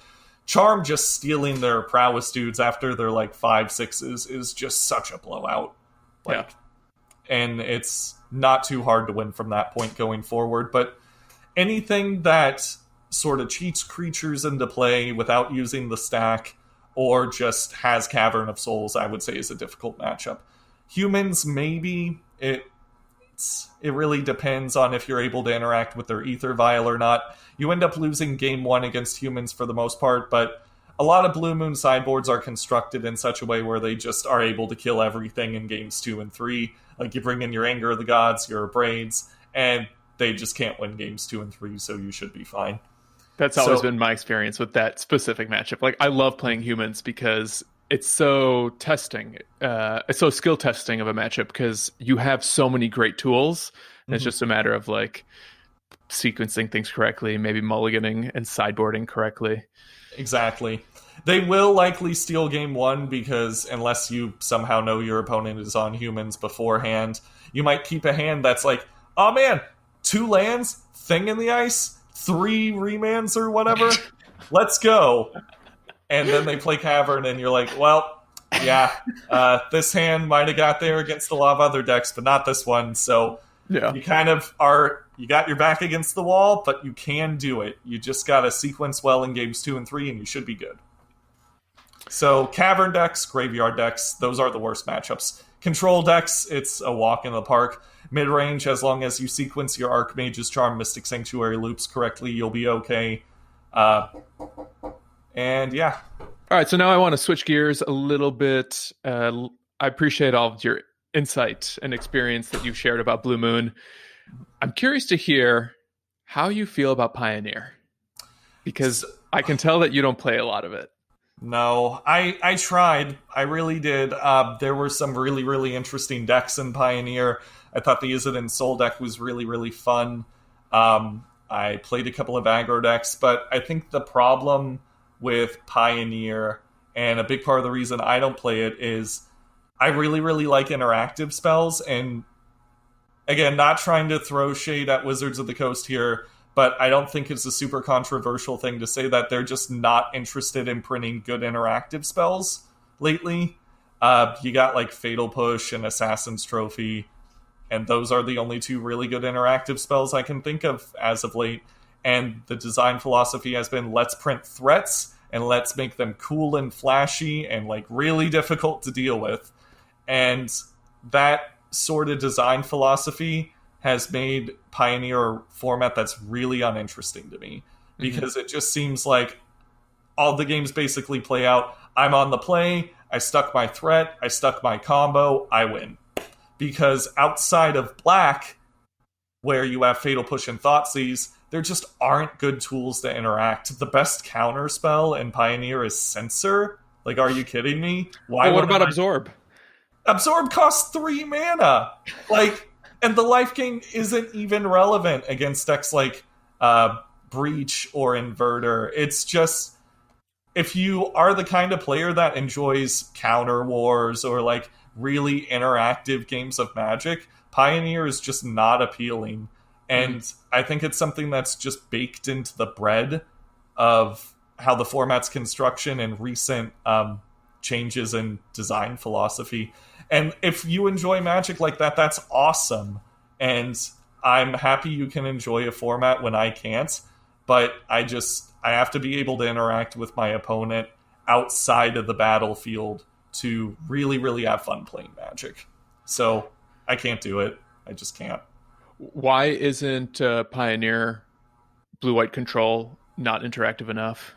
[SPEAKER 2] Charm just stealing their prowess dudes after their like 5/6s is just such a blowout. Like, and it's not too hard to win from that point going forward. But anything that sort of cheats creatures into play without using the stack, or just has Cavern of Souls, I would say is a difficult matchup. Humans, maybe. It really depends on if you're able to interact with their Ether Vial or not. You end up losing game one against humans for the most part, but a lot of Blue Moon sideboards are constructed in such a way where they just are able to kill everything in games 2 and 3. Like, you bring in your Anger of the Gods, your Braids, and they just can't win games 2 and 3, so you should be fine.
[SPEAKER 1] That's always been my experience with that specific matchup. Like, I love playing humans because it's so testing. It's so skill testing of a matchup because you have so many great tools. And it's just a matter of like sequencing things correctly, maybe mulliganing and sideboarding correctly.
[SPEAKER 2] Exactly. They will likely steal game one because unless you somehow know your opponent is on humans beforehand, you might keep a hand that's like, oh man, 2 lands, Thing in the Ice, 3 remands or whatever. Let's go. And then they play Cavern, and you're like, well, yeah, this hand might have got there against a lot of other decks, but not this one. So you kind of you got your back against the wall, but you can do it. You just got to sequence well in games 2 and 3, and you should be good. So Cavern decks, Graveyard decks, those are the worst matchups. Control decks, it's a walk in the park. Mid-range, as long as you sequence your Archmage's Charm, Mystic Sanctuary loops correctly, you'll be okay. And yeah.
[SPEAKER 1] All right, so now I want to switch gears a little bit. I appreciate all of your insight and experience that you've shared about Blue Moon. I'm curious to hear how you feel about Pioneer, because I can tell that you don't play a lot of it.
[SPEAKER 2] No, I tried. I really did. There were some really, really interesting decks in Pioneer. I thought the Izzet and Soul deck was really, really fun. I played a couple of aggro decks, but I think the problem with Pioneer, and a big part of the reason I don't play it, is I really, really like interactive spells. And again, not trying to throw shade at Wizards of the Coast here, but I don't think it's a super controversial thing to say that they're just not interested in printing good interactive spells lately. You got like Fatal Push and Assassin's Trophy, and those are the only 2 really good interactive spells I can think of as of late. And the design philosophy has been, let's print threats and let's make them cool and flashy and like really difficult to deal with. And that sort of design philosophy has made Pioneer a format that's really uninteresting to me, because it just seems like all the games basically play out, I'm on the play, I stuck my threat, I stuck my combo, I win. Because outside of Black, where you have Fatal Push and Thoughtseize, there just aren't good tools to interact. The best counter spell in Pioneer is Censor. Like, are you kidding me?
[SPEAKER 1] What about Absorb?
[SPEAKER 2] Absorb costs 3 mana. Like, and the life gain isn't even relevant against decks like Breach or Inverter. It's just, if you are the kind of player that enjoys counter wars or like really interactive games of Magic, Pioneer is just not appealing. And I think it's something that's just baked into the bread of how the format's construction and recent changes in design philosophy. And if you enjoy Magic like that, that's awesome. And I'm happy you can enjoy a format when I can't. But I have to be able to interact with my opponent outside of the battlefield to really, really have fun playing Magic. So I can't do it. I just can't.
[SPEAKER 1] Why isn't Pioneer blue-white control not interactive enough?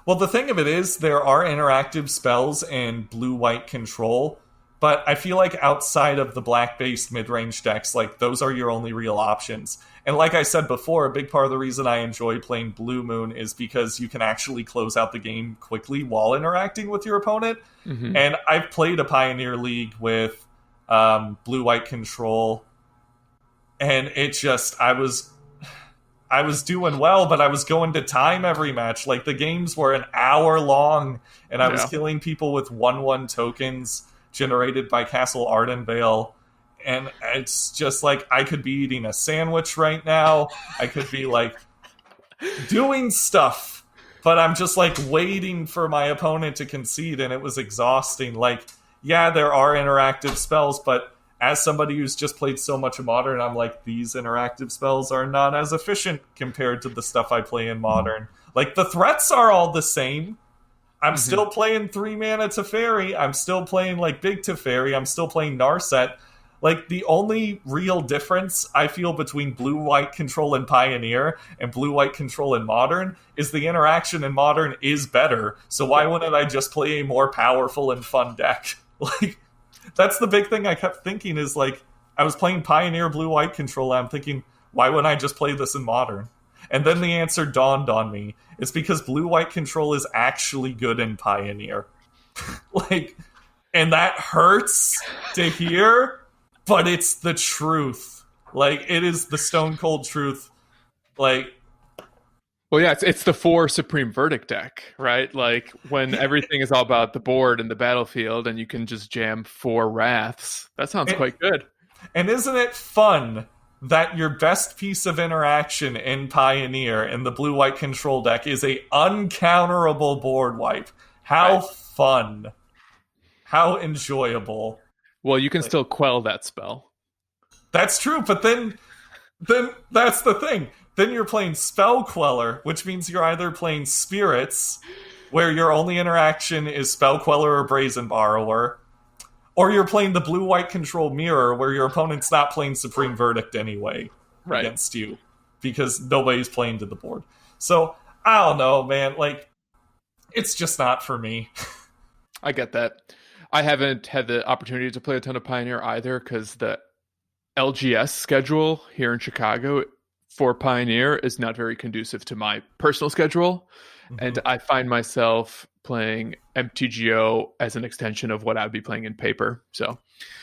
[SPEAKER 2] Well, the thing of it is, there are interactive spells in blue-white control, but I feel like outside of the black-based mid-range decks, like, those are your only real options. And like I said before, a big part of the reason I enjoy playing Blue Moon is because you can actually close out the game quickly while interacting with your opponent. And I've played a Pioneer League with blue-white control, and it just, I was doing well, but I was going to time every match. Like, the games were an hour long, and I was killing people with 1/1 tokens generated by Castle Ardenvale. And it's just like, I could be eating a sandwich right now. I could be like doing stuff, but I'm just like waiting for my opponent to concede, and it was exhausting. Like, yeah, there are interactive spells, but as somebody who's just played so much of Modern, I'm like, these interactive spells are not as efficient compared to the stuff I play in Modern. Like, the threats are all the same. I'm still playing 3 mana Teferi. I'm still playing, like, Big Teferi. I'm still playing Narset. Like, the only real difference I feel between blue-white control in Pioneer and blue-white control in Modern is the interaction in Modern is better. So why wouldn't I just play a more powerful and fun deck? Like, that's the big thing I kept thinking is, like, I was playing Pioneer blue-white control, and I'm thinking, why wouldn't I just play this in Modern? And then the answer dawned on me. It's because blue-white control is actually good in Pioneer. Like, and that hurts to hear, but it's the truth. Like, it is the stone cold truth. Like,
[SPEAKER 1] well, yeah, it's the 4 Supreme Verdict deck, right? Like, when everything is all about the board and the battlefield, and you can just jam 4 Wraths. That sounds quite good.
[SPEAKER 2] And isn't it fun that your best piece of interaction in Pioneer in the blue-white control deck is a uncounterable board wipe? How fun. How enjoyable.
[SPEAKER 1] Well, you can still quell that spell.
[SPEAKER 2] That's true, but then that's the thing. Then you're playing Spell Queller, which means you're either playing Spirits, where your only interaction is Spell Queller or Brazen Borrower, or you're playing the blue-white control Mirror, where your opponent's not playing Supreme Verdict anyway against you, because nobody's playing to the board. So, I don't know, man. Like, it's just not for me.
[SPEAKER 1] I get that. I haven't had the opportunity to play a ton of Pioneer either, because the LGS schedule here in Chicago for Pioneer is not very conducive to my personal schedule. And I find myself playing MTGO as an extension of what I'd be playing in paper. So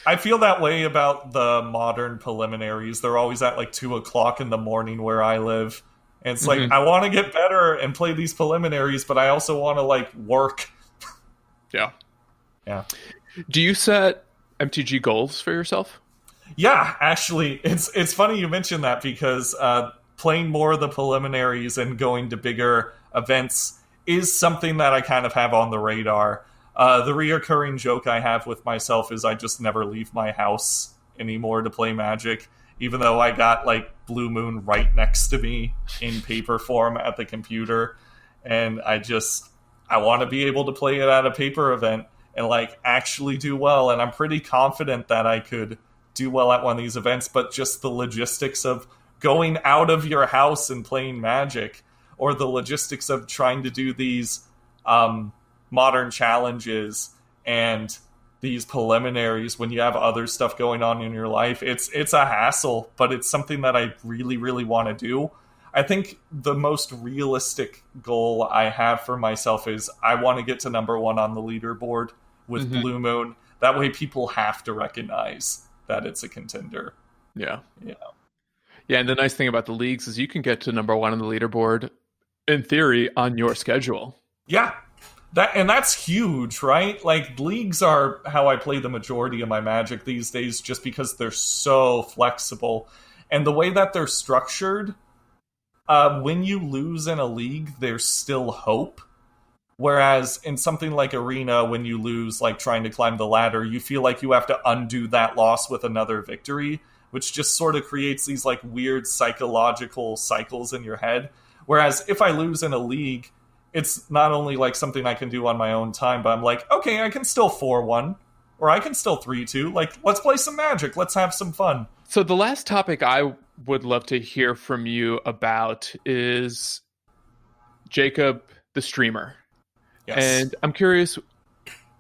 [SPEAKER 2] I feel that way about the Modern preliminaries. They're always at like 2 o'clock in the morning where I live. And it's like, I want to get better and play these preliminaries, but I also want to like work.
[SPEAKER 1] Yeah.
[SPEAKER 2] Yeah.
[SPEAKER 1] Do you set MTG goals for yourself?
[SPEAKER 2] Yeah, actually, it's funny you mentioned that, because playing more of the preliminaries and going to bigger events is something that I kind of have on the radar. The reoccurring joke I have with myself is I just never leave my house anymore to play Magic, even though I got like Blue Moon right next to me in paper form at the computer, and I want to be able to play it at a paper event and like actually do well, and I'm pretty confident that I could do well at one of these events, but just the logistics of going out of your house and playing Magic, or the logistics of trying to do these Modern challenges and these preliminaries when you have other stuff going on in your life, it's a hassle, but it's something that I really, really want to do. I think the most realistic goal I have for myself is I want to get to number 1 on the leaderboard with Blue Moon. That way people have to recognize that it's a contender.
[SPEAKER 1] Yeah. Yeah, and the nice thing about the leagues is you can get to number 1 on the leaderboard, in theory, on your schedule.
[SPEAKER 2] Yeah. That's huge, right? Like, leagues are how I play the majority of my Magic these days, just because they're so flexible. And the way that they're structured, when you lose in a league, there's still hope. Whereas in something like Arena, when you lose, like trying to climb the ladder, you feel like you have to undo that loss with another victory, which just sort of creates these like weird psychological cycles in your head. Whereas if I lose in a league, it's not only like something I can do on my own time, but I'm like, okay, I can still 4-1, or I can still 3-2. Like, let's play some Magic. Let's have some fun.
[SPEAKER 1] So the last topic I would love to hear from you about is Jacob, the streamer.
[SPEAKER 2] Yes.
[SPEAKER 1] And I'm curious,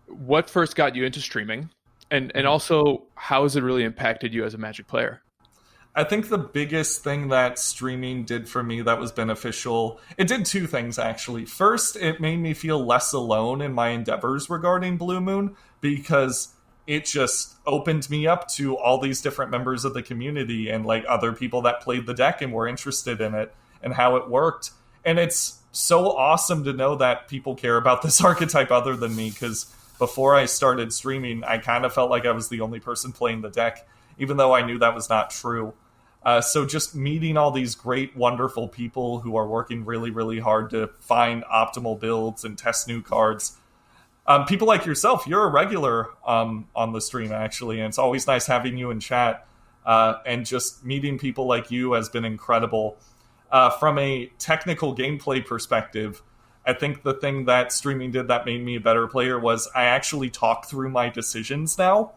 [SPEAKER 1] what first got you into streaming? And also, how has it really impacted you as a Magic player?
[SPEAKER 2] I think the biggest thing that streaming did for me that was beneficial, it did 2 things, actually. First, it made me feel less alone in my endeavors regarding Blue Moon, because it just opened me up to all these different members of the community and like other people that played the deck and were interested in it and how it worked. And it's so awesome to know that people care about this archetype other than me, because before I started streaming, I kind of felt like I was the only person playing the deck. even though I knew that was not true. So just meeting all these great, wonderful people who are working really, really hard to find optimal builds and test new cards. People like yourself, you're a regular on the stream, actually, and it's always nice having you in chat. And just meeting people like you has been incredible. From a technical gameplay perspective, I think the thing that streaming did that made me a better player was I actually talk through my decisions now.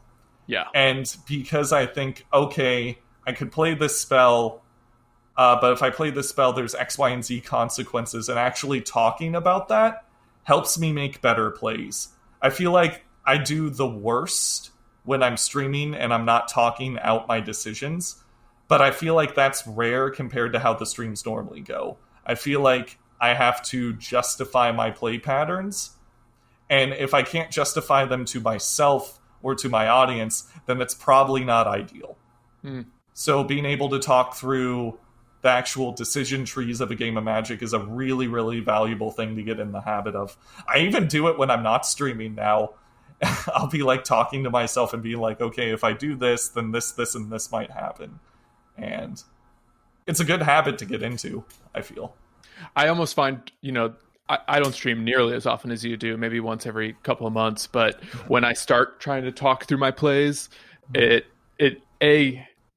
[SPEAKER 1] Yeah.
[SPEAKER 2] And because I think, okay, I could play this spell, but if I play this spell, there's X, Y, and Z consequences, and actually talking about that helps me make better plays. I feel like I do the worst when I'm streaming and I'm not talking out my decisions, but I feel like that's rare compared to how the streams normally go. I feel like I have to justify my play patterns, and if I can't justify them to myself or to my audience, then it's probably not ideal. So being able to talk through the actual decision trees of a game of Magic is a really, really valuable thing to get in the habit of. I even do it when I'm not streaming now. I'll be like talking to myself and being like, okay, if I do this, then this, and this might happen. And it's a good habit to get into, I feel.
[SPEAKER 1] I almost find, I don't stream nearly as often as you do, maybe once every couple of months. But when I start trying to talk through my plays, it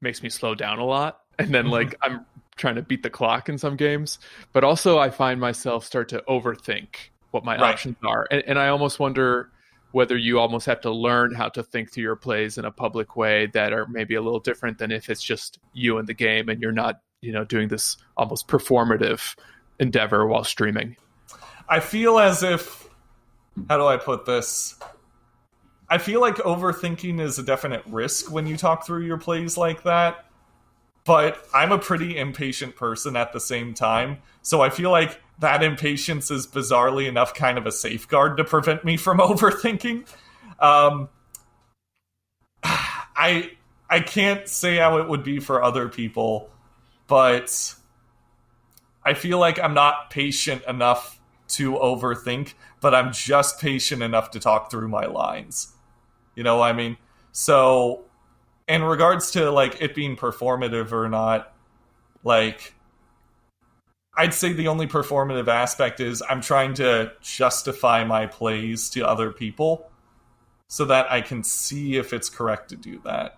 [SPEAKER 1] makes me slow down a lot. And then I'm trying to beat the clock in some games. But also I find myself start to overthink what my options are. And I almost wonder whether you almost have to learn how to think through your plays in a public way that are maybe a little different than if it's just you in the game and you're not, doing this almost performative endeavor while streaming.
[SPEAKER 2] I feel as if, how do I put this? I feel like overthinking is a definite risk when you talk through your plays like that, but I'm a pretty impatient person at the same time, so I feel like that impatience is bizarrely enough kind of a safeguard to prevent me from overthinking. I can't say how it would be for other people, but I feel like I'm not patient enough to overthink, but I'm just patient enough to talk through my lines. You know what I mean? So, in regards to, it being performative or not, I'd say the only performative aspect is I'm trying to justify my plays to other people so that I can see if it's correct to do that,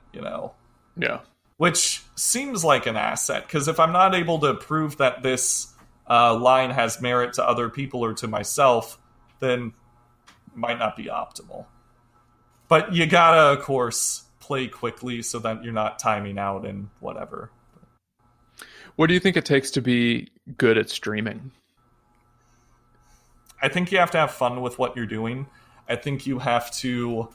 [SPEAKER 1] Yeah.
[SPEAKER 2] Which seems like an asset, because if I'm not able to prove that this line has merit to other people or to myself, then it might not be optimal. But you gotta, of course, play quickly so that you're not timing out and whatever.
[SPEAKER 1] What do you think it takes to be good at streaming?
[SPEAKER 2] I think you have to have fun with what you're doing. I think you have to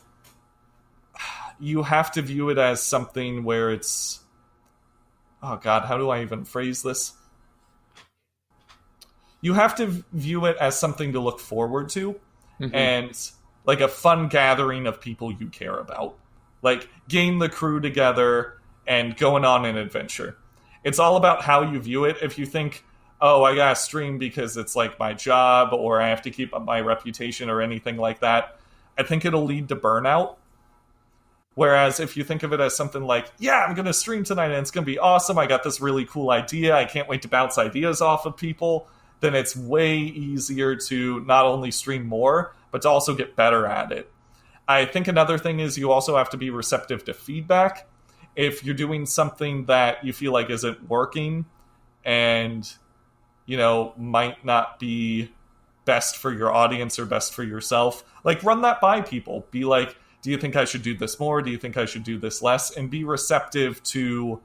[SPEAKER 2] view it as something where it's, oh God, how do I even phrase this? You have to view it as something to look forward to, and a fun gathering of people you care about. Getting the crew together and going on an adventure. It's all about how you view it. If you think, oh, I gotta stream because it's my job, or I have to keep up my reputation or anything like that, I think it'll lead to burnout. Whereas if you think of it as something yeah, I'm gonna stream tonight and it's gonna be awesome, I got this really cool idea, I can't wait to bounce ideas off of people, then it's way easier to not only stream more, but to also get better at it. I think another thing is you also have to be receptive to feedback. If you're doing something that you feel like isn't working and, might not be best for your audience or best for yourself, run that by people. Be like, do you think I should do this more? Do you think I should do this less? And be receptive to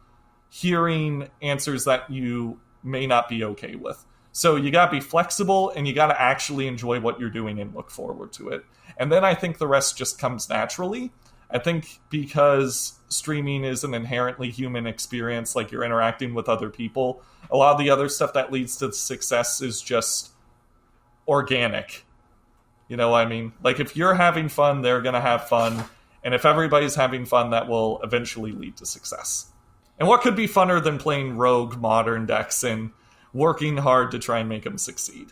[SPEAKER 2] hearing answers that you may not be okay with. So you gotta be flexible, and you gotta actually enjoy what you're doing and look forward to it. And then I think the rest just comes naturally. I think because streaming is an inherently human experience, you're interacting with other people, a lot of the other stuff that leads to success is just organic. You know what I mean? If you're having fun, they're going to have fun. And if everybody's having fun, that will eventually lead to success. And what could be funner than playing rogue modern decks and working hard to try and make them succeed?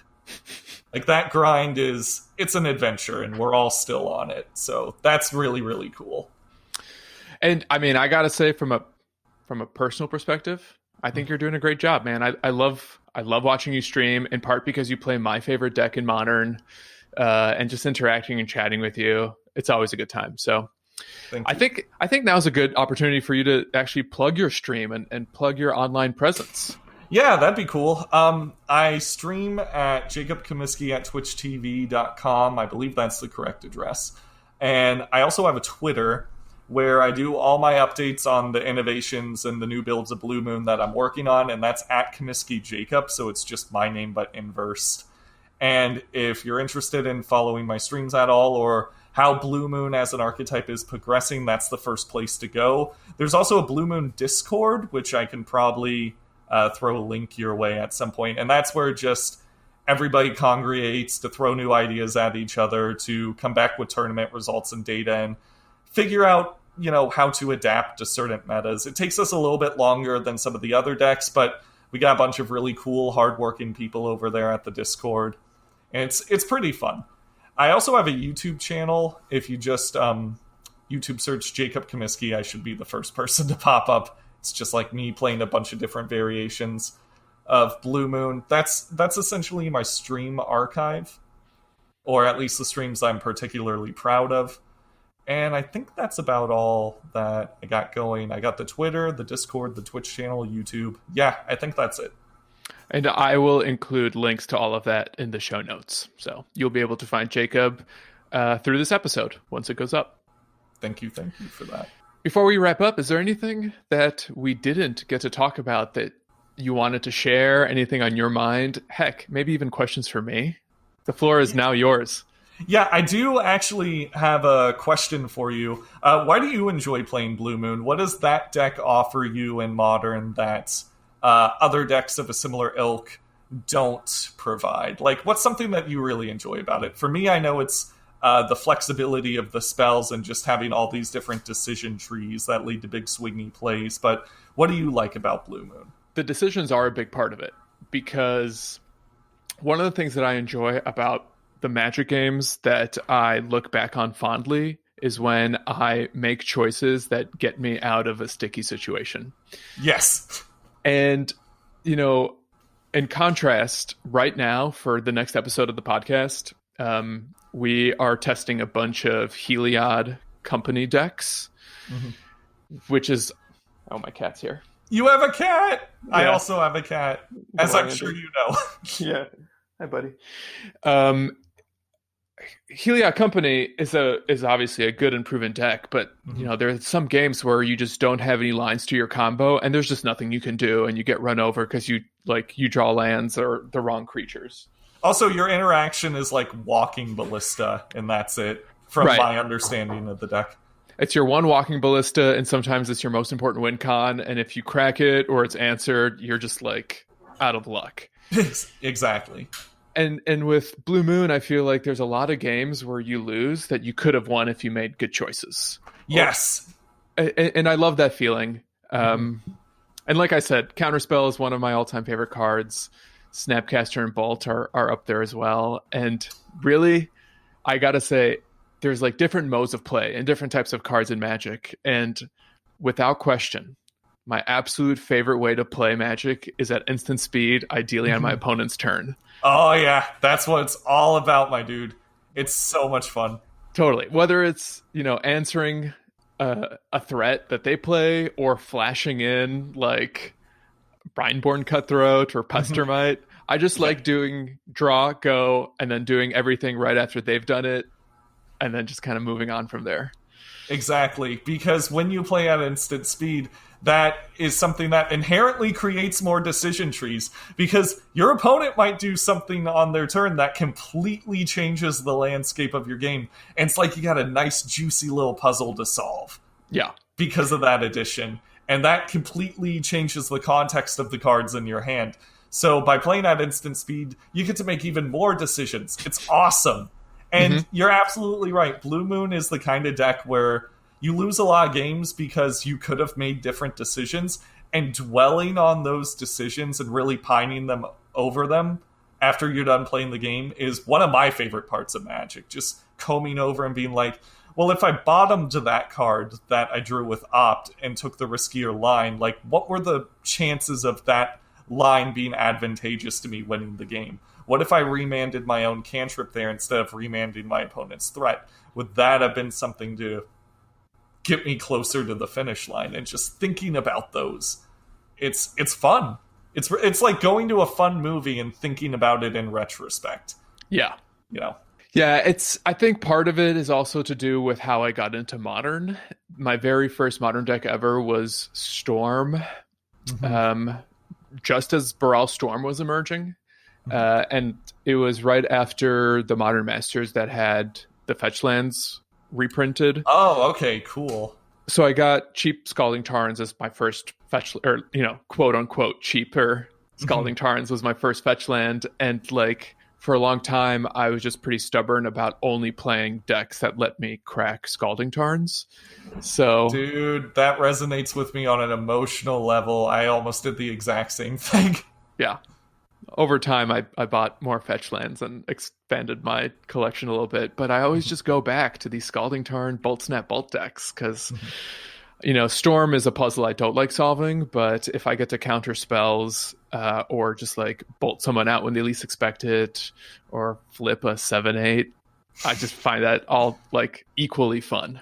[SPEAKER 2] That grind it's an adventure, and we're all still on it. So that's really, really cool.
[SPEAKER 1] And I mean, I gotta say, from a personal perspective, I think you're doing a great job, man. I love watching you stream, in part because you play my favorite deck in Modern, and just interacting and chatting with you. It's always a good time. So I think now's a good opportunity for you to actually plug your stream and plug your online presence.
[SPEAKER 2] Yeah, that'd be cool. I stream at Jacob Cumiskey at twitchtv.com. I believe that's the correct address. And I also have a Twitter where I do all my updates on the innovations and the new builds of Blue Moon that I'm working on, and that's at Cumiskey Jacob, so it's just my name but inversed. And if you're interested in following my streams at all, or how Blue Moon as an archetype is progressing, that's the first place to go. There's also a Blue Moon Discord, which I can probably throw a link your way at some point, and that's where just everybody congregates to throw new ideas at each other, to come back with tournament results and data, and figure out, how to adapt to certain metas. It takes us a little bit longer than some of the other decks, but we got a bunch of really cool, hardworking people over there at the Discord, and it's pretty fun. I also have a YouTube channel. If you just YouTube search Jacob Cumiskey, I should be the first person to pop up. It's just like me playing a bunch of different variations of Blue Moon. That's essentially my stream archive, or at least the streams I'm particularly proud of. And I think that's about all that I got going. I got the Twitter, the Discord, the Twitch channel, YouTube. Yeah, I think that's it.
[SPEAKER 1] And I will include links to all of that in the show notes. So you'll be able to find Jacob through this episode once it goes up.
[SPEAKER 2] Thank you for that.
[SPEAKER 1] Before we wrap up, is there anything that we didn't get to talk about that you wanted to share? Anything on your mind? Heck, maybe even questions for me? The floor is now yours.
[SPEAKER 2] Yeah, I do actually have a question for you. Why do you enjoy playing Blue Moon? What does that deck offer you in Modern that other decks of a similar ilk don't provide? Like, what's something that you really enjoy about it? For me, I know it's the flexibility of the spells and just having all these different decision trees that lead to big swingy plays. But what do you like about Blue Moon?
[SPEAKER 1] The decisions are a big part of it, because one of the things that I enjoy about the Magic games that I look back on fondly is when I make choices that get me out of a sticky situation.
[SPEAKER 2] Yes.
[SPEAKER 1] And, in contrast, right now, for the next episode of the podcast, we are testing a bunch of Heliod company decks, which is... Oh, my cat's here.
[SPEAKER 2] You have a cat! Yeah. I also have a cat, as I'm sure you know.
[SPEAKER 1] Yeah. Hi, buddy. Heliod Company is obviously a good and proven deck, but there are some games where you just don't have any lines to your combo, and there's just nothing you can do, and you get run over because you draw lands or the wrong creatures.
[SPEAKER 2] Also, your interaction is like walking ballista, and that's it, from my understanding of the deck.
[SPEAKER 1] It's your one walking ballista, and sometimes it's your most important win con, and if you crack it or it's answered, you're just out of luck.
[SPEAKER 2] Exactly.
[SPEAKER 1] And with Blue Moon, I feel like there's a lot of games where you lose that you could have won if you made good choices.
[SPEAKER 2] Yes.
[SPEAKER 1] And I love that feeling. And like I said, Counterspell is one of my all-time favorite cards. Snapcaster and Bolt are up there as well. And really, I gotta say, there's different modes of play and different types of cards in Magic. And without question, my absolute favorite way to play Magic is at instant speed, ideally on my opponent's turn.
[SPEAKER 2] Oh, yeah. That's what it's all about, my dude. It's so much fun.
[SPEAKER 1] Totally. Whether it's, answering a threat that they play or flashing in like Brineborn Cutthroat or Pustermite. I just like doing draw, go, and then doing everything right after they've done it, and then just kind of moving on from there.
[SPEAKER 2] Exactly. Because when you play at instant speed, that is something that inherently creates more decision trees, because your opponent might do something on their turn that completely changes the landscape of your game. And it's like you got a nice, juicy little puzzle to solve.
[SPEAKER 1] Yeah.
[SPEAKER 2] Because of that addition. And that completely changes the context of the cards in your hand. So by playing at instant speed, you get to make even more decisions. It's awesome. And you're absolutely right. Blue Moon is the kind of deck where you lose a lot of games because you could have made different decisions, and dwelling on those decisions and really pining them over them after you're done playing the game is one of my favorite parts of Magic. Just combing over and being like, well, if I bottomed that card that I drew with Opt and took the riskier line, like, what were the chances of that line being advantageous to me winning the game? What if I remanded my own cantrip there instead of remanding my opponent's threat? Would that have been something to get me closer to the finish line? And just thinking about those, it's fun. It's like going to a fun movie and thinking about it in retrospect.
[SPEAKER 1] Yeah.
[SPEAKER 2] You know?
[SPEAKER 1] Yeah, I think part of it is also to do with how I got into Modern. My very first Modern deck ever was Storm. Just as Baral Storm was emerging. And it was right after the Modern Masters that had the fetch lands reprinted.
[SPEAKER 2] Oh, okay, cool.
[SPEAKER 1] So I got cheap Scalding Tarns as my first fetch, or, quote unquote cheaper Scalding Tarns was my first fetch land. And like, for a long time, I was just pretty stubborn about only playing decks that let me crack Scalding Tarns. So,
[SPEAKER 2] dude, that resonates with me on an emotional level. I almost did the exact same thing.
[SPEAKER 1] Yeah. Over time, I bought more fetch lands and expanded my collection a little bit. But I always just go back to these Scalding Tarn, Bolt Snap, Bolt decks because, Storm is a puzzle I don't like solving. But if I get to counter spells or just like bolt someone out when they least expect it or flip a 7/8, I just find that all like equally fun.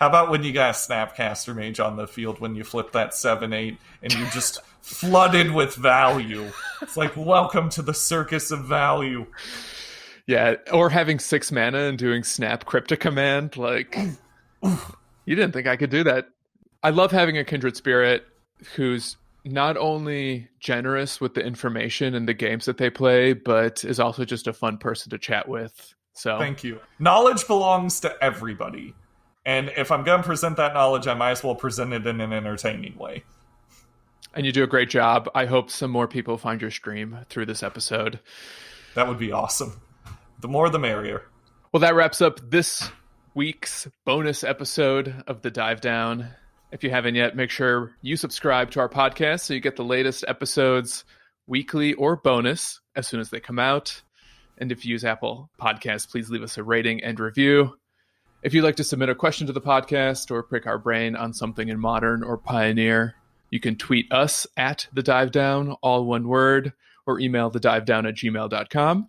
[SPEAKER 2] How about when you got a Snapcaster Mage on the field when you flip that 7/8 and you just flooded with value? It's like, welcome to the circus of value.
[SPEAKER 1] Yeah, or having 6 mana and doing Snap Cryptic Command. Like, you didn't think I could do that. I love having a Kindred Spirit who's not only generous with the information and the games that they play, but is also just a fun person to chat with. So,
[SPEAKER 2] thank you. Knowledge belongs to everybody. And if I'm going to present that knowledge, I might as well present it in an entertaining way.
[SPEAKER 1] And you do a great job. I hope some more people find your stream through this episode.
[SPEAKER 2] That would be awesome. The more, the merrier.
[SPEAKER 1] Well, that wraps up this week's bonus episode of The Dive Down. If you haven't yet, make sure you subscribe to our podcast so you get the latest episodes weekly or bonus as soon as they come out. And if you use Apple Podcasts, please leave us a rating and review. If you'd like to submit a question to the podcast or prick our brain on something in Modern or Pioneer, you can tweet us at The Dive Down, all one word, or email thedivedown@gmail.com.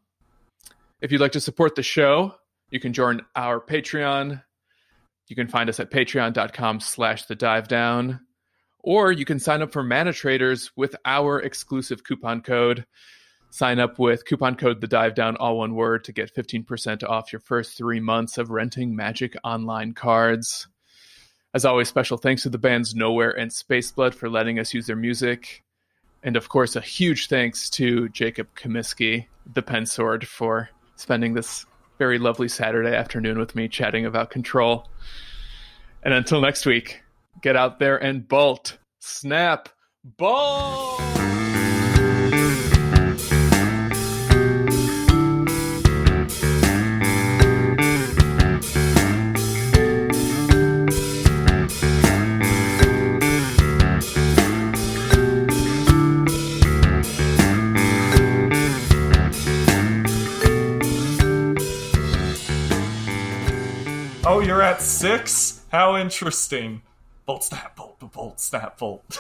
[SPEAKER 1] If you'd like to support the show, you can join our Patreon. You can find us at patreon.com/thedivedown, or you can sign up for Mana Traders with our exclusive coupon code. Sign up with coupon code TheDiveDown, all one word, to get 15% off your first 3 months of renting Magic Online cards. As always, special thanks to the bands Nowhere and Spaceblood for letting us use their music. And of course, a huge thanks to Jacob Cumiskey, ThePenSword, for spending this very lovely Saturday afternoon with me chatting about Control. And until next week, get out there and bolt, snap, bolt!
[SPEAKER 2] Oh, you're at 6? How interesting. Bolt, snap, bolt, bolt, snap, bolt.